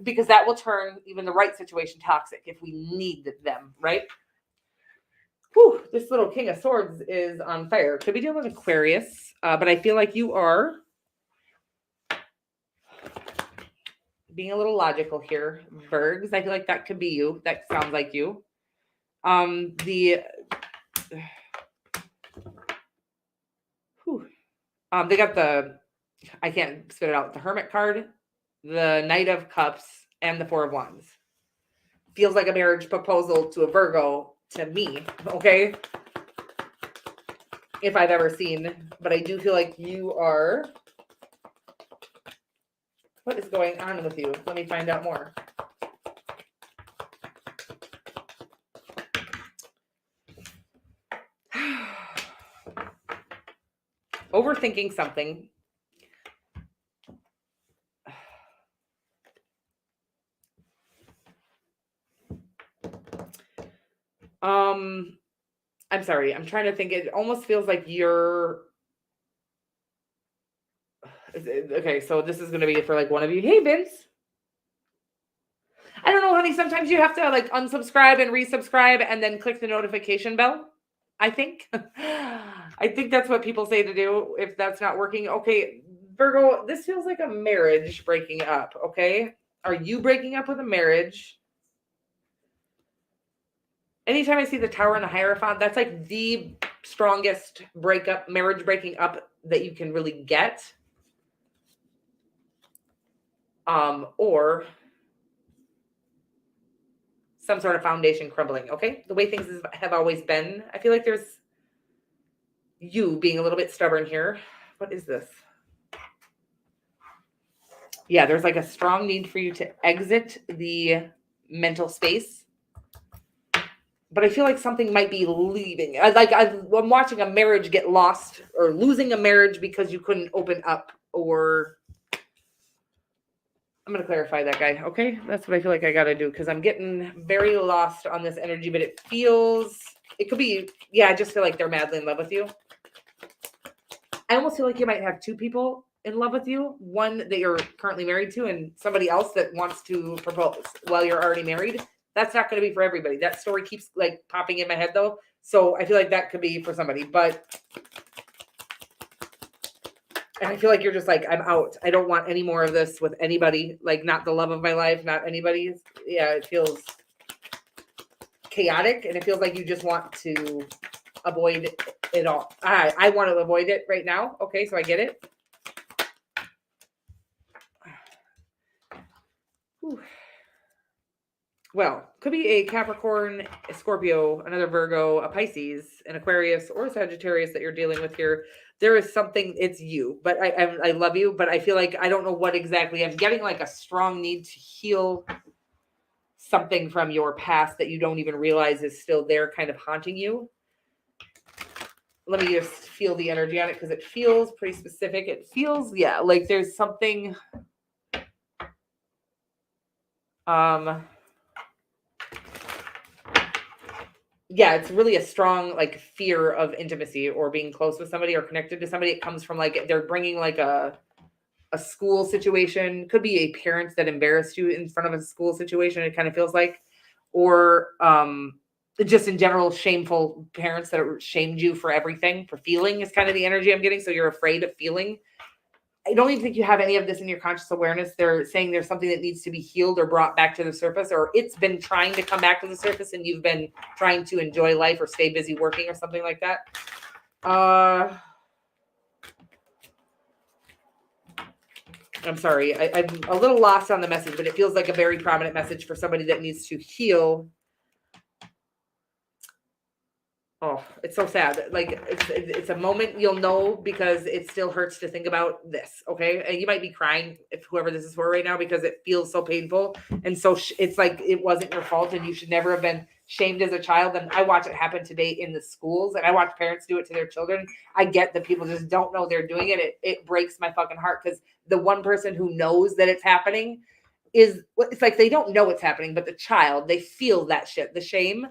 because that will turn even the right situation toxic if we need them, right? Whew, this little King of Swords is on fire. Could be dealing with Aquarius, but I feel like you are being a little logical here, Virgs. I feel like that could be you. That sounds like you. They got I can't spit it out, the Hermit card, the Knight of Cups, and the Four of Wands. Feels like a marriage proposal to a Virgo to me, okay? If I've ever seen, but I do feel like you are... What is going on with you? Let me find out more. Overthinking something. I'm sorry. I'm trying to think. It almost feels like you're... Okay, so this is going to be for like one of you. Hey, Vince. I don't know, honey. Sometimes you have to like unsubscribe and resubscribe and then click the notification bell. I think. I think that's what people say to do if that's not working. Okay, Virgo, this feels like a marriage breaking up, okay? Are you breaking up with a marriage? Anytime I see the Tower and the Hierophant, that's like the strongest marriage breaking up that you can really get. Or some sort of foundation crumbling, okay? The way things have always been. I feel like there's you being a little bit stubborn here. What is this? Yeah, there's like a strong need for you to exit the mental space. But I feel like something might be leaving. I'm watching a marriage get lost, or losing a marriage because you couldn't open up, or I'm going to clarify that, guy. Okay. That's what I feel like I got to do, because I'm getting very lost on this energy, but it could be, yeah, I just feel like they're madly in love with you. I almost feel like you might have two people in love with you, one that you're currently married to and somebody else that wants to propose while you're already married. That's not going to be for everybody. That story keeps like popping in my head though. So I feel like that could be for somebody, and I feel like you're just like, I'm out. I don't want any more of this with anybody. Like, not the love of my life, not anybody's. Yeah, it feels chaotic, and it feels like you just want to avoid it all. I want to avoid it right now. Okay, so I get it. Whew. Well, could be a Capricorn, a Scorpio, another Virgo, a Pisces, an Aquarius, or a Sagittarius that you're dealing with here. There is something, it's you, but I love you, but I feel like I don't know what exactly. I'm getting like a strong need to heal something from your past that you don't even realize is still there, kind of haunting you. Let me just feel the energy on it, because it feels pretty specific. It feels, yeah, like there's something. Yeah, it's really a strong like fear of intimacy or being close with somebody or connected to somebody. It comes from like they're bringing like a school situation. Could be a parent that embarrassed you in front of a school situation. It kind of feels like, or just in general, shameful parents that shamed you for everything, for feeling is kind of the energy I'm getting. So you're afraid of feeling. I don't even think you have any of this in your conscious awareness. They're saying there's something that needs to be healed or brought back to the surface, or it's been trying to come back to the surface and you've been trying to enjoy life or stay busy working or something like that. I'm sorry. I'm a little lost on the message, but it feels like a very prominent message for somebody that needs to heal. Oh, it's so sad. Like it's a moment you'll know, because it still hurts to think about this. Okay. And you might be crying, if whoever this is for right now, because it feels so painful. And so it's like, it wasn't your fault and you should never have been shamed as a child. And I watch it happen today in the schools, and I watch parents do it to their children. I get that people just don't know they're doing it. It breaks my fucking heart, because the one person who knows that it's happening it's like, they don't know it's happening, but the child, they feel that shit, the shame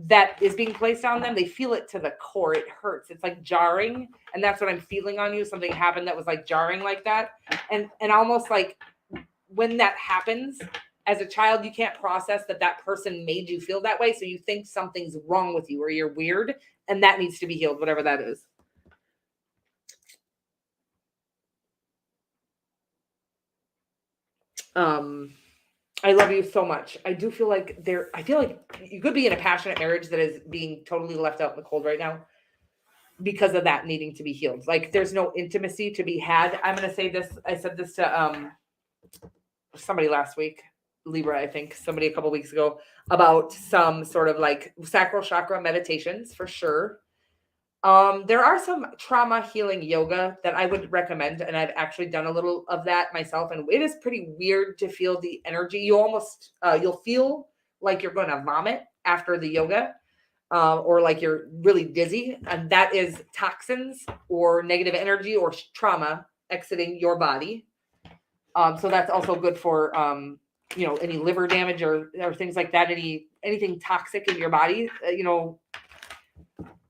that is being placed on them. They feel it to the core. It hurts. It's like jarring. And that's what I'm feeling on you. Something happened that was like jarring like that. And almost like when that happens as a child, you can't process that person made you feel that way. So you think something's wrong with you or you're weird, and that needs to be healed, whatever that is. I love you so much. I do feel like I feel like you could be in a passionate marriage that is being totally left out in the cold right now because of that needing to be healed. Like, there's no intimacy to be had. I'm going to say this. I said this to somebody last week, Libra, I think, somebody a couple weeks ago, about some sort of like sacral chakra meditations for sure. There are some trauma healing yoga that I would recommend, and I've actually done a little of that myself, and it is pretty weird to feel the energy. You almost you'll feel like you're going to vomit after the yoga, or like you're really dizzy, and that is toxins or negative energy or trauma exiting your body. So that's also good for any liver damage or things like that, anything toxic in your body,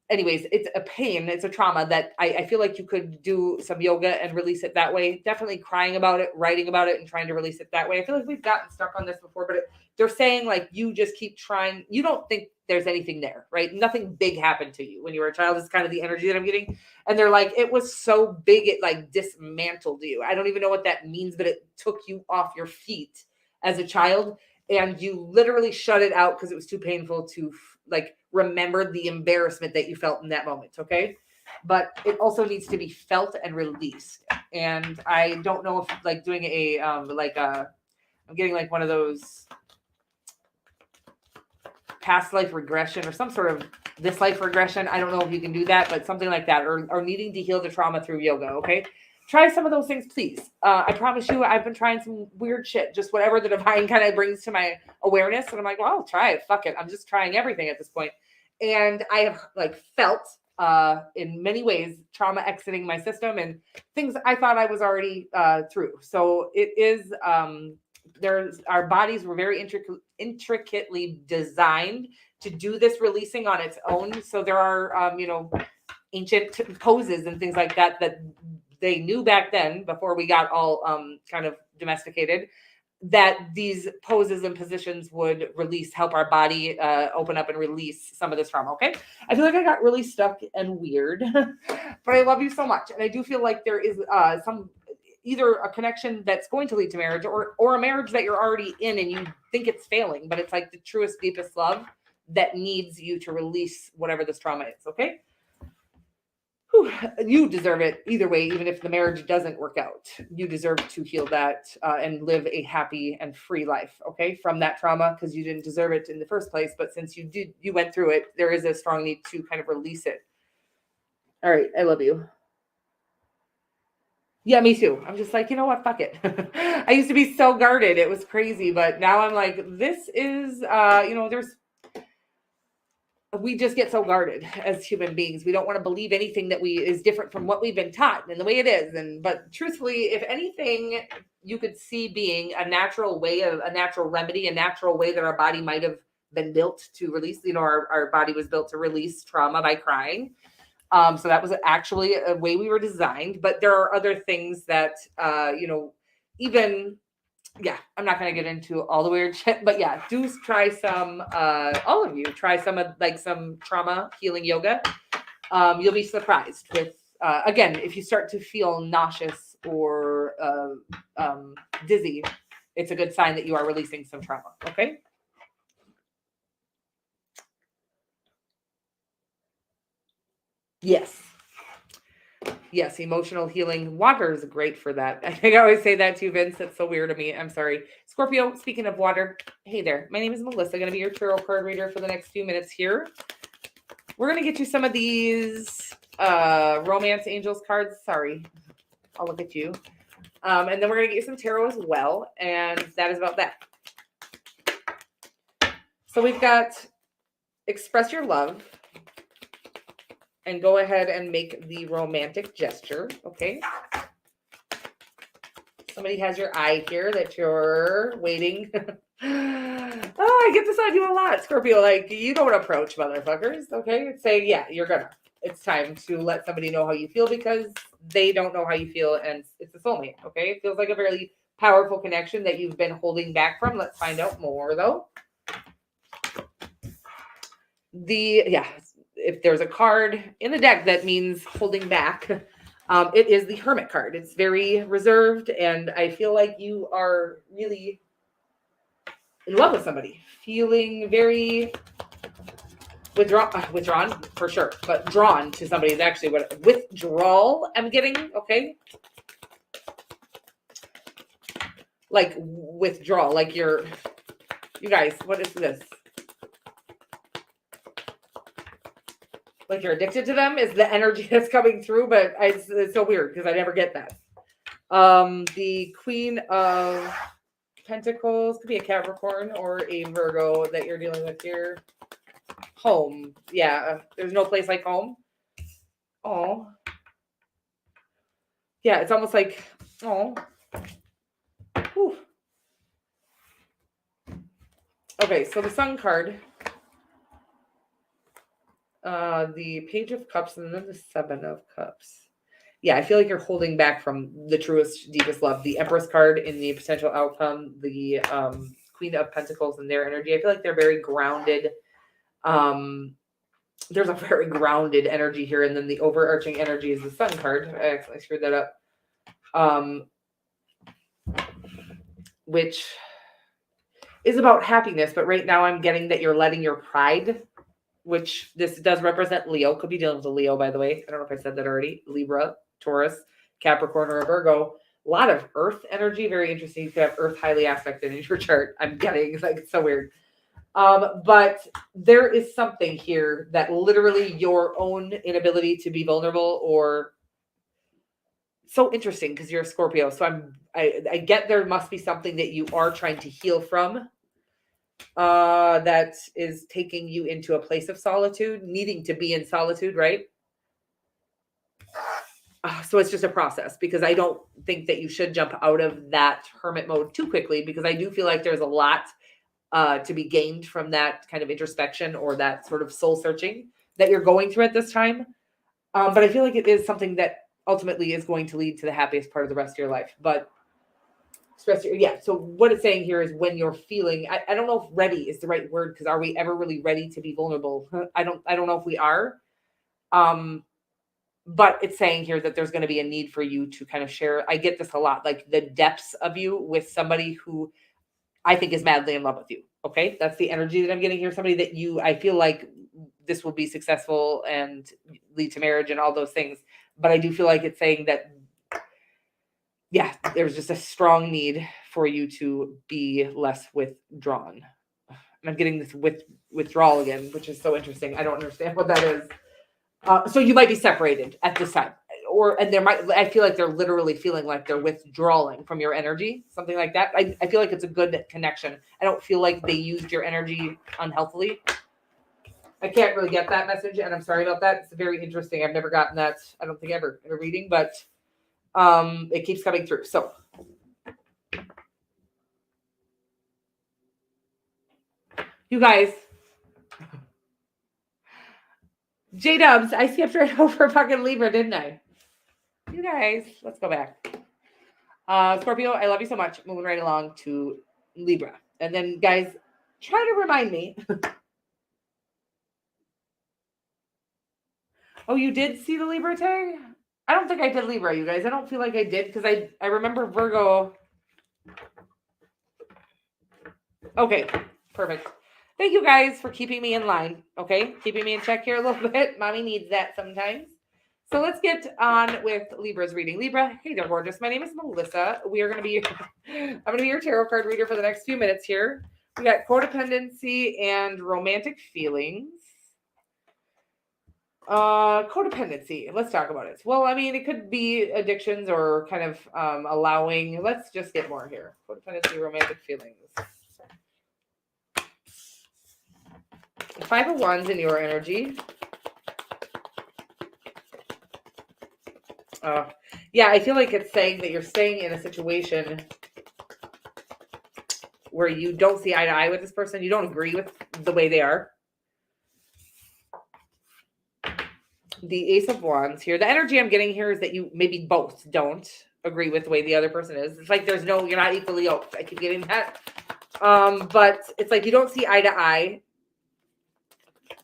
anyways, it's a pain. It's a trauma that I feel like you could do some yoga and release it that way. Definitely crying about it, writing about it, and trying to release it that way. I feel like we've gotten stuck on this before, but they're saying like, you just keep trying. You don't think there's anything there, right? Nothing big happened to you when you were a child is kind of the energy that I'm getting. And they're like, it was so big, it like dismantled you. I don't even know what that means, but it took you off your feet as a child, and you literally shut it out because it was too painful to like remember the embarrassment that you felt in that moment. Okay. But it also needs to be felt and released. And I don't know if like doing I'm getting like one of those past life regression or some sort of this life regression. I don't know if you can do that, but something like that, or needing to heal the trauma through yoga. Okay. Try some of those things, please. I promise you, I've been trying some weird shit, just whatever the divine kind of brings to my awareness. And I'm like, well, I'll try it. Fuck it. I'm just trying everything at this point. And I have like felt in many ways trauma exiting my system and things I thought I was already through. So it is, our bodies were very intricately designed to do this releasing on its own. So there are, ancient poses and things like that they knew back then, before we got all kind of domesticated, that these poses and positions would help our body open up and release some of this trauma. Okay. I feel like I got really stuck and weird, but I love you so much. And I do feel like there is either a connection that's going to lead to marriage or a marriage that you're already in and you think it's failing, but it's like the truest, deepest love that needs you to release whatever this trauma is. Okay. You deserve it either way. Even if the marriage doesn't work out, you deserve to heal that and live a happy and free life. Okay. From that trauma, because you didn't deserve it in the first place. But since you went through it, there is a strong need to kind of release it. All right. I love you. Yeah, me too. I'm just like, you know what? Fuck it. I used to be so guarded. It was crazy. But now I'm like, this is, we just get so guarded as human beings. We don't want to believe anything that is different from what we've been taught and the way it is. But truthfully, if anything, you could see being a natural remedy, a natural way that our body might have been built to release. Our body was built to release trauma by crying. So that was actually a way we were designed. But there are other things that, I'm not going to get into all the weird shit, but yeah, do try some, all of you try some of like some trauma healing yoga. You'll be surprised with, again, if you start to feel nauseous or dizzy, it's a good sign that you are releasing some trauma. Okay. Yes, emotional healing. Water is great for that. I think I always say that too, Vince. That's so weird to me. I'm sorry. Scorpio, speaking of water, hey there. My name is Melissa. I'm going to be your tarot card reader for the next few minutes here. We're going to get you some of these Romance Angels cards. Sorry. I'll look at you. And then we're going to get you some tarot as well. And that is about that. So we've got express your love. And go ahead and make the romantic gesture, okay? Somebody has your eye here that you're waiting. I get this on you a lot, Scorpio. Like, you don't approach motherfuckers, okay? Say, yeah, you're gonna. It's time to let somebody know how you feel because they don't know how you feel, and it's a soulmate, okay? It feels like a very powerful connection that you've been holding back from. Let's find out more, though. If there's a card in the deck that means holding back, it is the Hermit card. It's very reserved, and I feel like you are really in love with somebody, feeling very withdrawn for sure, but drawn to somebody is actually what withdrawal I'm getting, okay? Like withdrawal, like you guys, what is this? Like you're addicted to them is the energy that's coming through, but it's so weird because I never get that. The Queen of Pentacles could be a Capricorn or a Virgo that you're dealing with here. Home. Yeah, there's no place like home. Oh. Yeah, it's almost like, oh. Okay, so the Sun card. The Page of Cups and then the Seven of Cups. Yeah, I feel like you're holding back from the truest, deepest love. The Empress card in the potential outcome, the Queen of Pentacles and their energy. I feel like they're very grounded. There's a very grounded energy here, and then the overarching energy is the Sun card. I accidentally screwed that up. Which is about happiness, but right now I'm getting that you're letting your pride which this does represent Leo. Could be dealing with a Leo, by the way. I don't know if I said that already. Libra, Taurus, Capricorn, or a Virgo. A lot of earth energy. Very interesting. You could have earth highly aspected in your chart. I'm getting, it's so weird. But there is something here that literally your own inability to be vulnerable, or so interesting because you're a Scorpio. So I get there must be something that you are trying to heal from, that is taking you into a place of solitude, needing to be in solitude, right? So it's just a process, because I don't think that you should jump out of that hermit mode too quickly, because I do feel like there's a lot to be gained from that kind of introspection or that sort of soul searching that you're going through at this time. But I feel like it is something that ultimately is going to lead to the happiest part of the rest of your life. But yeah. So what it's saying here is when you're feeling, I don't know if ready is the right word, because are we ever really ready to be vulnerable? I don't know if we are. But it's saying here that there's going to be a need for you to kind of share. I get this a lot, like the depths of you with somebody who I think is madly in love with you. Okay. That's the energy that I'm getting here. Somebody that I feel like this will be successful and lead to marriage and all those things. But I do feel like it's saying that, yeah, there's just a strong need for you to be less withdrawn. And I'm getting this withdrawal again, which is so interesting. I don't understand what that is. So you might be separated at this time, I feel like they're literally feeling like they're withdrawing from your energy, something like that. I feel like it's a good connection. I don't feel like they used your energy unhealthily. I can't really get that message, and I'm sorry about that. It's very interesting. I've never gotten that, I don't think ever, in a reading, but it keeps coming through. So you guys, J-Dubs, I skipped right over fucking Libra, didn't I? You guys, let's go back. Scorpio, I love you so much. Moving right along to Libra. And then, guys, try to remind me. Oh, you did see the Libra tag? I don't think I did Libra, you guys. I don't feel like I did, because I remember Virgo. Okay, perfect. Thank you guys for keeping me in line. Okay, keeping me in check here a little bit. Mommy needs that sometimes. So let's get on with Libra's reading. Libra, hey there, gorgeous. My name is Melissa. We are going to be, I'm going to be your tarot card reader for the next few minutes here. We got codependency and romantic feelings. Codependency. Let's talk about it. Well, I mean, it could be addictions or kind of allowing. Let's just get more here. Codependency, romantic feelings. 5 of Wands in your energy. Yeah, I feel like it's saying that you're staying in a situation where you don't see eye to eye with this person. You don't agree with the way they are. The Ace of Wands here. The energy I'm getting here is that you maybe both don't agree with the way the other person is. It's like you're not equally yoked. I keep getting that. But it's like you don't see eye to eye.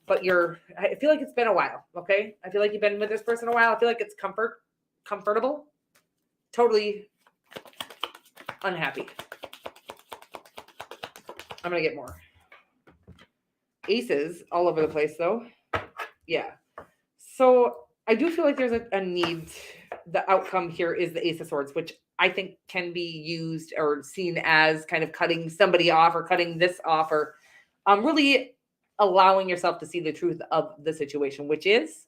But I feel like it's been a while, okay? I feel like you've been with this person a while. I feel like it's comfortable. Totally unhappy. I'm going to get more. Aces all over the place, though. Yeah. So I do feel like there's a need. The outcome here is the Ace of Swords, which I think can be used or seen as kind of cutting somebody off or cutting this off, or really allowing yourself to see the truth of the situation, which is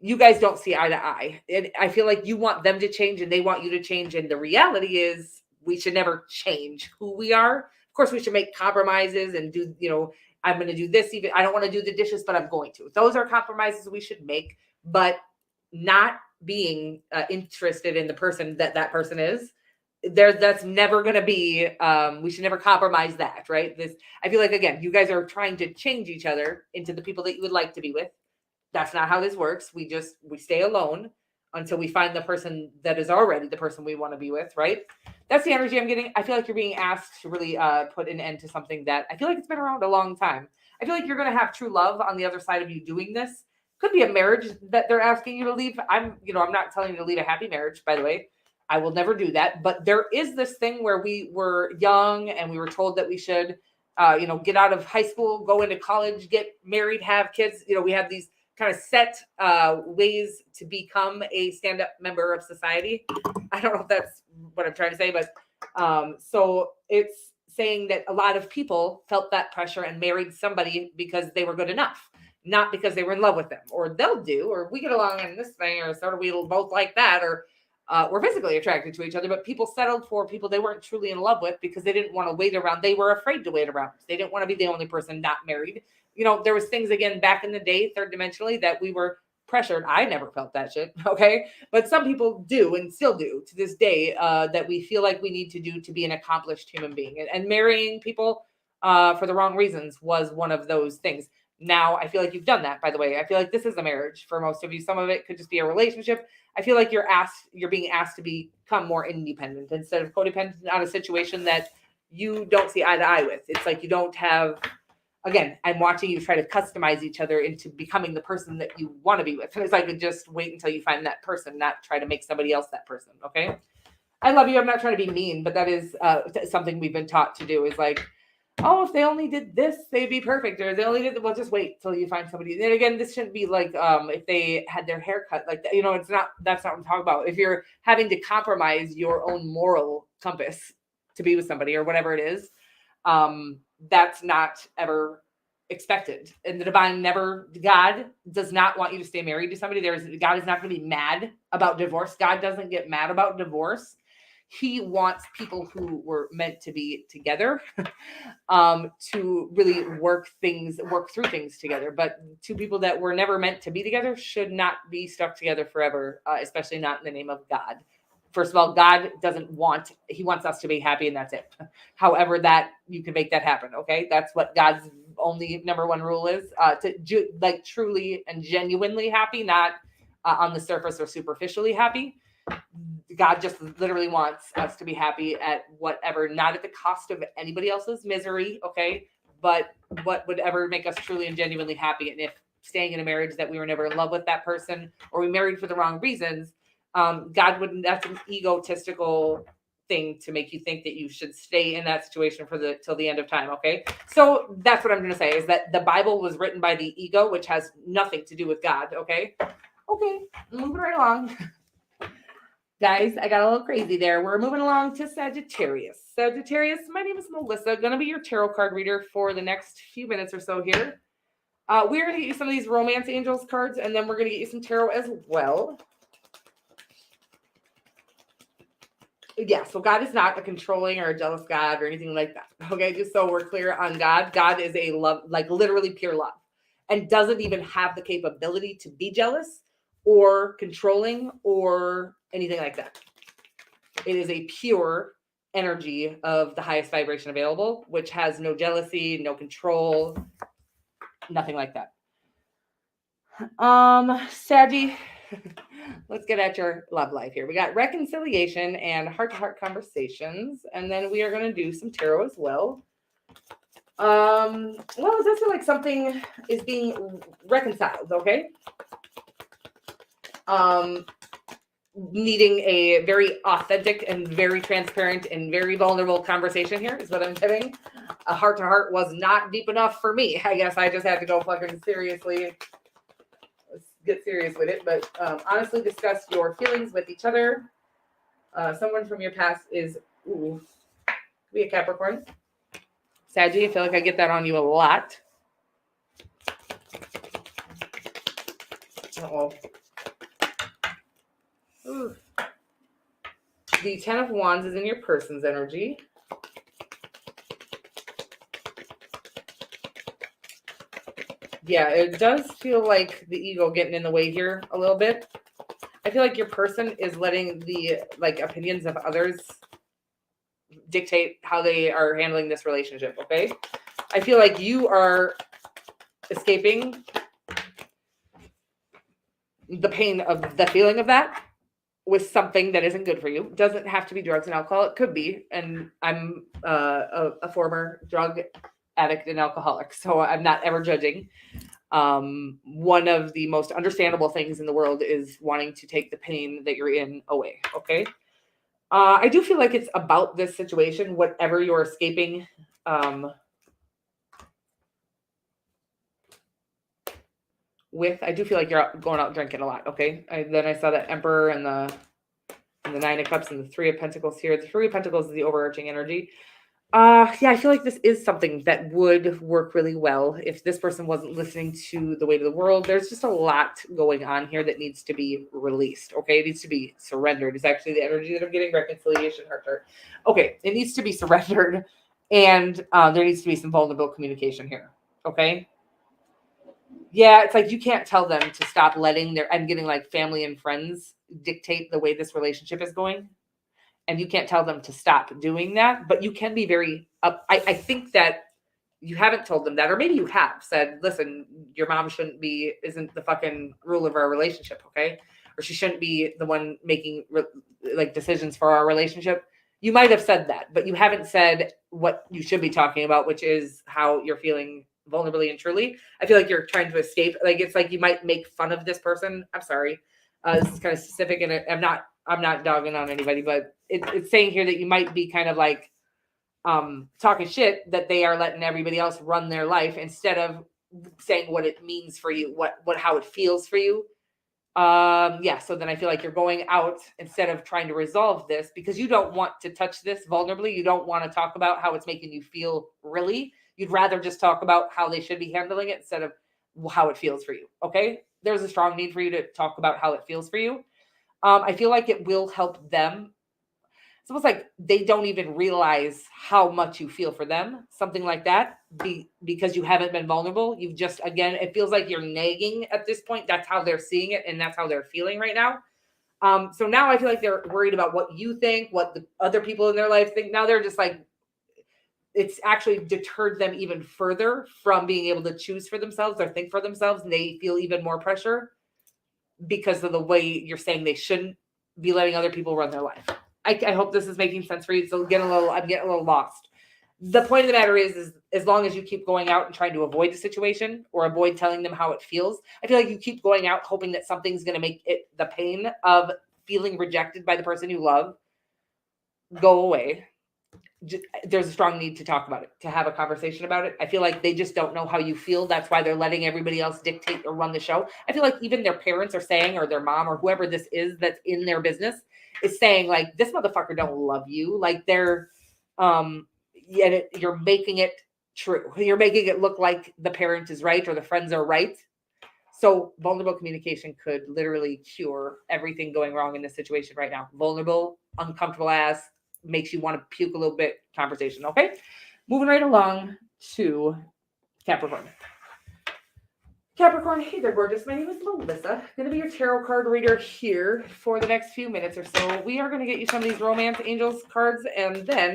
you guys don't see eye to eye. And I feel like you want them to change and they want you to change. And the reality is we should never change who we are. Of course, we should make compromises and do, I'm going to do this. Even I don't want to do the dishes, but I'm going to. Those are compromises we should make, but not being interested in the person that person is. That's never going to be, we should never compromise that, right? I feel like, again, you guys are trying to change each other into the people that you would like to be with. That's not how this works. We stay alone until we find the person that is already the person we want to be with, right? That's the energy I'm getting. I feel like you're being asked to really put an end to something that I feel like it's been around a long time. I feel like you're going to have true love on the other side of you doing this. Could be a marriage that they're asking you to leave. I'm not telling you to leave a happy marriage, by the way. I will never do that. But there is this thing where we were young and we were told that we should. get out of high school, go into college, get married, have kids. We have these kind of set ways to become a stand-up member of society. I don't know if that's what I'm trying to say, but so it's saying that a lot of people felt that pressure and married somebody because they were good enough, not because they were in love with them, or they'll do, or we get along in this thing, or sort of we both like that, or we're physically attracted to each other. But people settled for people they weren't truly in love with because they didn't want to wait around. They were afraid to wait around. They didn't want to be the only person not married. There was things, again, back in the day, third dimensionally, that we were pressured. I never felt that shit. Okay. But some people do and still do to this day, that we feel like we need to do to be an accomplished human being, and marrying people for the wrong reasons was one of those things. Now, I feel like you've done that, by the way. I feel like this is a marriage for most of you. Some of it could just be a relationship. I feel like you're being asked to become more independent instead of codependent on a situation that you don't see eye to eye with. It's like you don't have, again, I'm watching you try to customize each other into becoming the person that you want to be with. And it's like, just wait until you find that person, not try to make somebody else that person. Okay. I love you. I'm not trying to be mean, but that is something we've been taught to do, is like, oh, if they only did this, they'd be perfect. Or they only did, well, just wait till you find somebody. And again, this shouldn't be like, if they had their hair cut like that, that's not what I'm talking about. If you're having to compromise your own moral compass to be with somebody or whatever it is, that's not ever expected. And God does not want you to stay married to somebody. God is not going to be mad about divorce. God doesn't get mad about divorce. He wants people who were meant to be together to really work through things together. But two people that were never meant to be together should not be stuck together forever, especially not in the name of God. First of all, God he wants us to be happy, and that's it. However, that you can make that happen. Okay. That's what God's only number one rule is, to like truly and genuinely happy, not on the surface or superficially happy. God just literally wants us to be happy at whatever, not at the cost of anybody else's misery. Okay. But what would ever make us truly and genuinely happy. And if staying in a marriage that we were never in love with that person, or we married for the wrong reasons, God wouldn't, that's an egotistical thing to make you think that you should stay in that situation till the end of time. Okay. So that's what I'm going to say, is that the Bible was written by the ego, which has nothing to do with God. Okay. Okay. Moving right along. Guys, I got a little crazy there. We're moving along to Sagittarius. Sagittarius, my name is Melissa. Going to be your tarot card reader for the next few minutes or so here. We're going to get you some of these romance angels cards, and then we're going to get you some tarot as well. Yeah, so God is not a controlling or a jealous God or anything like that. Okay, just so we're clear on God. God is a love, like literally pure love, and doesn't even have the capability to be jealous or controlling or anything like that. It is a pure energy of the highest vibration available, which has no jealousy, no control, nothing like that. Saggy, let's get at your love life here. We got reconciliation and heart-to-heart conversations, and then we are going to do some tarot as well. Well, it does feel like something is being reconciled, okay? Needing a very authentic and very transparent and very vulnerable conversation here is what I'm getting. A heart-to-heart was not deep enough for me. I guess I just had to go fucking seriously. Let's get serious with it. But honestly, discuss your feelings with each other. Someone from your past is, be a Capricorn. Saggy, I feel like I get that on you a lot. Uh-oh. Ooh. The 10 of Wands is in your person's energy. Yeah, it does feel like the ego getting in the way here a little bit. I feel like your person is letting the opinions of others dictate how they are handling this relationship, okay? I feel like you are escaping the pain of the feeling of that with something that isn't good for you. It doesn't have to be drugs and alcohol. It could be. And I'm a former drug addict and alcoholic, so I'm not ever judging. One of the most understandable things in the world is wanting to take the pain that you're in away. Okay. I do feel like it's about this situation, whatever you're escaping, with, I do feel like you're going out drinking a lot. Okay. Then I saw that Emperor and the Nine of Cups and the Three of Pentacles here. The Three of Pentacles is the overarching energy. Yeah, I feel like this is something that would work really well if this person wasn't listening to the weight of the world. There's just a lot going on here that needs to be released. Okay, it needs to be surrendered. It's actually the energy that I'm getting. Reconciliation, heart. Okay, it needs to be surrendered, and there needs to be some vulnerable communication here. Okay. Yeah, it's like you can't tell them to stop letting I'm getting like family and friends dictate the way this relationship is going. And you can't tell them to stop doing that, but you can be very I think that you haven't told them that, or maybe you have said, listen, your mom isn't the fucking rule of our relationship, okay? Or she shouldn't be the one making like decisions for our relationship. You might have said that, but you haven't said what you should be talking about, which is how you're feeling vulnerably and truly. I feel like you're trying to escape. Like, it's like you might make fun of this person. I'm sorry. This is kind of specific, and I'm not dogging on anybody, but it's saying here that you might be kind of like talking shit that they are letting everybody else run their life instead of saying what it means for you, how it feels for you. Yeah, so then I feel like you're going out instead of trying to resolve this because you don't want to touch this vulnerably. You don't want to talk about how it's making you feel really. You'd rather just talk about how they should be handling it instead of how it feels for you. Okay? There's a strong need for you to talk about how it feels for you. I feel like it will help them. It's almost like they don't even realize how much you feel for them, something like that, because you haven't been vulnerable. You've just, again, it feels like you're nagging at this point. That's how they're seeing it, and that's how they're feeling right now. So now I feel like they're worried about what you think, what the other people in their life think. Now they're just like, it's actually deterred them even further from being able to choose for themselves or think for themselves, and they feel even more pressure because of the way you're saying they shouldn't be letting other people run their life. I hope this is making sense for you. So I'm getting a little lost. The point of the matter is as long as you keep going out and trying to avoid the situation or avoid telling them how it feels, I feel like you keep going out hoping that something's going to make it, the pain of feeling rejected by the person you love, go away. There's a strong need to talk about it, to have a conversation about it. I feel like they just don't know how you feel. That's why they're letting everybody else dictate or run the show. I feel like even their parents are saying, or their mom or whoever this is that's in their business is saying, like, this motherfucker don't love you. Like, they're you're making it true. You're making it look like the parent is right or the friends are right. So vulnerable communication could literally cure everything going wrong in this situation right now. Vulnerable, uncomfortable ass, makes you want to puke a little bit conversation. Okay. Moving right along to Capricorn. Capricorn, hey there, gorgeous. My name is Melissa. I'm going to be your tarot card reader here for the next few minutes or so. We are going to get you some of these romance angels cards, and then,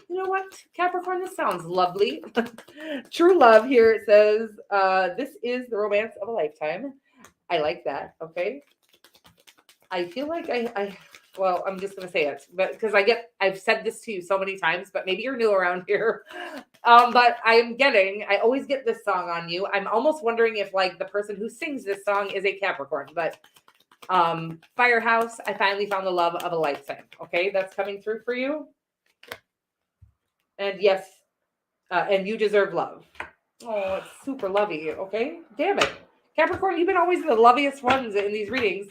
you know what, Capricorn, this sounds lovely. True love here. It says, this is the romance of a lifetime. I like that. Okay. I feel like well, I'm just going to say it, but because I've said this to you so many times, but maybe you're new around here. But I always get this song on you. I'm almost wondering if like the person who sings this song is a Capricorn, but Firehouse, I finally found the love of a lifetime. Okay. That's coming through for you. And yes, and you deserve love. Oh, it's super lovey. Okay. Damn it. Capricorn, you've been always the loveliest ones in these readings.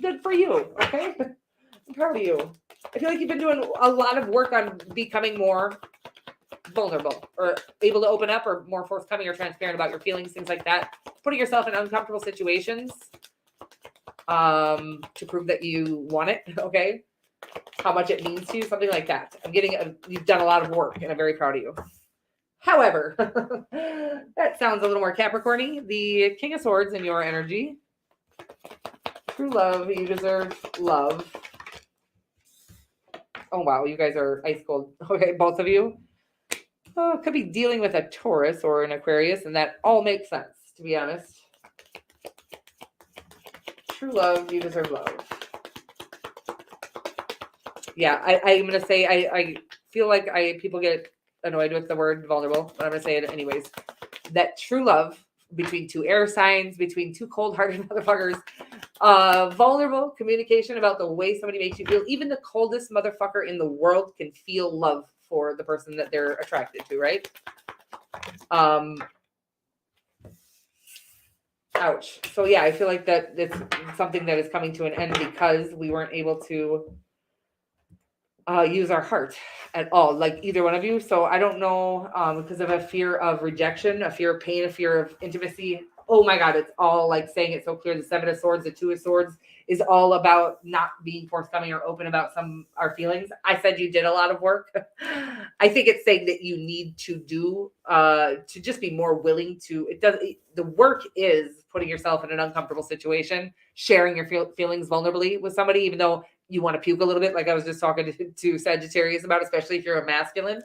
Good for you. Okay. I'm proud of you. I feel like you've been doing a lot of work on becoming more vulnerable or able to open up or more forthcoming or transparent about your feelings, things like that. Putting yourself in uncomfortable situations to prove that you want it, okay? How much it means to you, something like that. You've done a lot of work and I'm very proud of you. However, that sounds a little more Capricorn-y. The King of Swords in your energy. True love, you deserve love. Oh, wow. You guys are ice cold. Okay, both of you. Oh, could be dealing with a Taurus or an Aquarius, and that all makes sense, to be honest. True love, you deserve love. Yeah, I'm going to say I feel like people get annoyed with the word vulnerable, but I'm going to say it anyways. That true love between two air signs, between two cold-hearted motherfuckers, vulnerable communication about the way somebody makes you feel. Even the coldest motherfucker in the world can feel love for the person that they're attracted to, right? Ouch. So yeah, I feel like that it's something that is coming to an end because we weren't able to use our heart at all, like either one of you. So I don't know, because of a fear of rejection, a fear of pain, a fear of intimacy. Oh my God, it's all like saying it so clear. The Seven of Swords, the Two of Swords is all about not being forthcoming or open about our feelings. I said you did a lot of work. I think it's saying that you need to do, to just be more willing to, the work is putting yourself in an uncomfortable situation, sharing your feelings vulnerably with somebody, even though you want to puke a little bit, like I was just talking to Sagittarius about, especially if you're a masculine.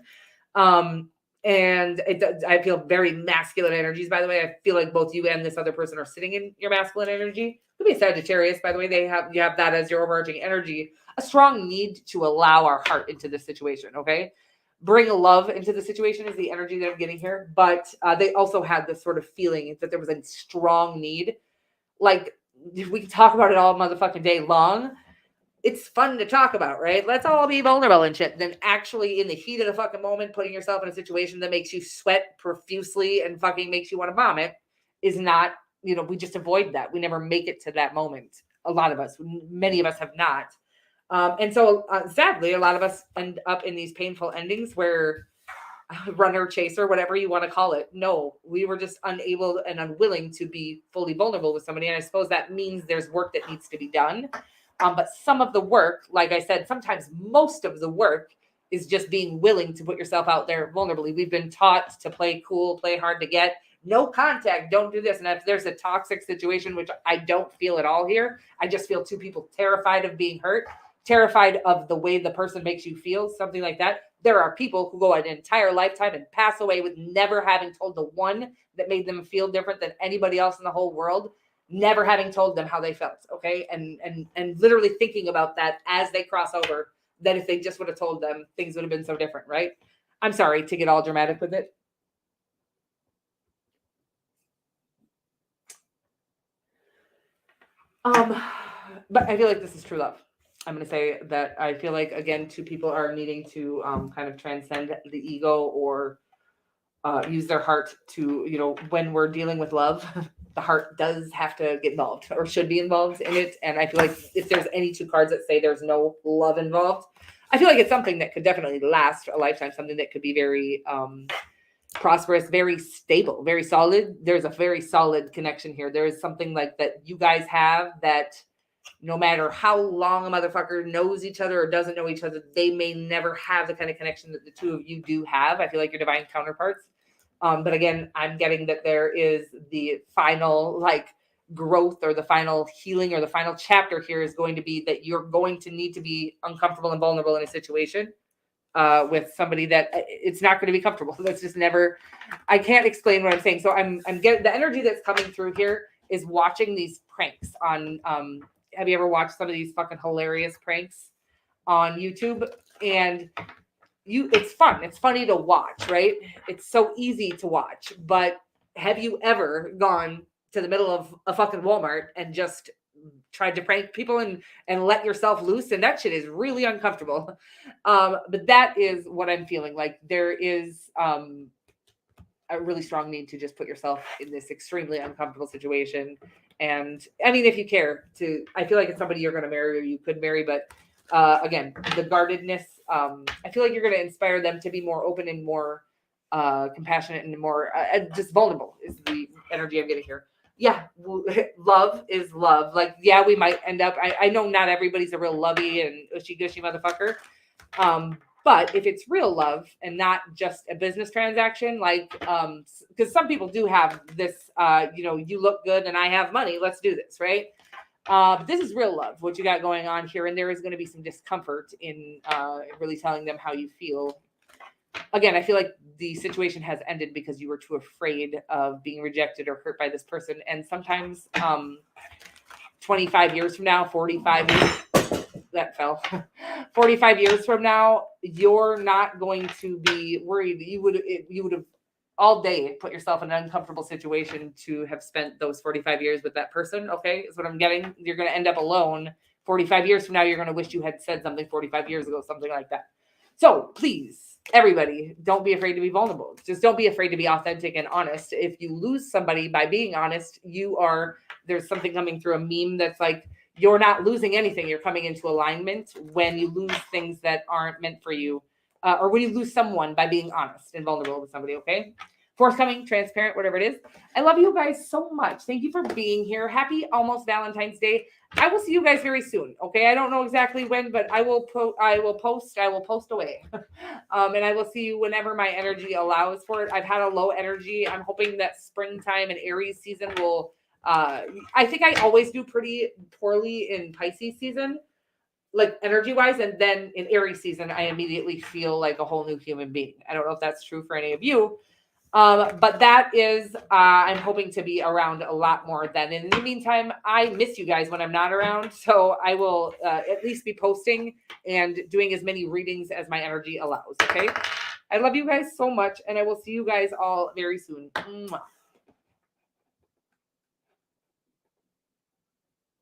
And I feel very masculine energies, by the way. I feel like both you and this other person are sitting in your masculine energy. Could be Sagittarius, by the way. You have that as your overarching energy. A strong need to allow our heart into this situation, okay? Bring love into the situation is the energy that I'm getting here. But they also had this sort of feeling that there was a strong need. Like, we can talk about it all motherfucking day long. It's fun to talk about, right? Let's all be vulnerable and shit. Then actually in the heat of the fucking moment, putting yourself in a situation that makes you sweat profusely and fucking makes you want to vomit is not, we just avoid that. We never make it to that moment. A lot of us, many of us have not. And so sadly, a lot of us end up in these painful endings where runner, chaser, whatever you want to call it. No, we were just unable and unwilling to be fully vulnerable with somebody. And I suppose that means there's work that needs to be done. But some of the work, like I said, sometimes most of the work is just being willing to put yourself out there vulnerably. We've been taught to play cool, play hard to get, no contact, don't do this. And if there's a toxic situation, which I don't feel at all here, I just feel two people terrified of being hurt, terrified of the way the person makes you feel, something like that. There are people who go an entire lifetime and pass away with never having told the one that made them feel different than anybody else in the whole world, never having told them how they felt, okay? And literally thinking about that as they cross over, that if they just would have told them, things would have been so different, right? I'm sorry to get all dramatic with it. But I feel like this is true love. I'm going to say that I feel like, again, two people are needing to kind of transcend the ego or use their heart to, when we're dealing with love, the heart does have to get involved or should be involved in it. And I feel like if there's any two cards that say there's no love involved, I feel like it's something that could definitely last a lifetime, something that could be very prosperous, very stable, very solid. There's a very solid connection here. There is something like that you guys have that no matter how long a motherfucker knows each other or doesn't know each other, they may never have the kind of connection that the two of you do have. I feel like you're divine counterparts. But again, I'm getting that there is the final growth or the final healing or the final chapter here is going to be that you're going to need to be uncomfortable and vulnerable in a situation with somebody that it's not going to be comfortable. That's just never, I can't explain what I'm saying. So I'm getting the energy that's coming through here is watching these pranks on, have you ever watched some of these fucking hilarious pranks on YouTube? And it's fun. It's funny to watch, right? It's so easy to watch. But have you ever gone to the middle of a fucking Walmart and just tried to prank people and let yourself loose? And that shit is really uncomfortable. But that is what I'm feeling like. There is a really strong need to just put yourself in this extremely uncomfortable situation. And I mean, if you care to, I feel like it's somebody you're going to marry or you could marry, but again, the guardedness, I feel like you're going to inspire them to be more open and more compassionate and more just vulnerable is the energy I'm getting here. Yeah, love is love. Like, yeah, we might end up, I know not everybody's a real lovey and ushy-gushy motherfucker. But if it's real love and not just a business transaction, like, because some people do have this, you look good and I have money, let's do this, right? This is real love, what you got going on here. And there is going to be some discomfort in really telling them how you feel. Again, I feel like the situation has ended because you were too afraid of being rejected or hurt by this person. And sometimes 25 years from now, 45 years, that fell. 45 years from now, you're not going to be worried. You would have all day put yourself in an uncomfortable situation to have spent those 45 years with that person. Okay, is what I'm getting. You're going to end up alone 45 years from now. You're going to wish you had said something 45 years ago, something like that. So please, everybody, don't be afraid to be vulnerable. Just don't be afraid to be authentic and honest. If you lose somebody by being honest, there's something coming through a meme that's like, you're not losing anything. You're coming into alignment when you lose things that aren't meant for you, or when you lose someone by being honest and vulnerable with somebody, okay? Forthcoming, transparent, whatever it is. I love you guys so much. Thank you for being here. Happy almost Valentine's Day. I will see you guys very soon. Okay. I don't know exactly when, but I will post away. And I will see you whenever my energy allows for it. I've had a low energy. I'm hoping that springtime and Aries season will, I think I always do pretty poorly in Pisces season, like energy wise. And then in Aries season, I immediately feel like a whole new human being. I don't know if that's true for any of you. But that is, I'm hoping to be around a lot more then. And in the meantime, I miss you guys when I'm not around. So I will at least be posting and doing as many readings as my energy allows. Okay. I love you guys so much. And I will see you guys all very soon. Mwah.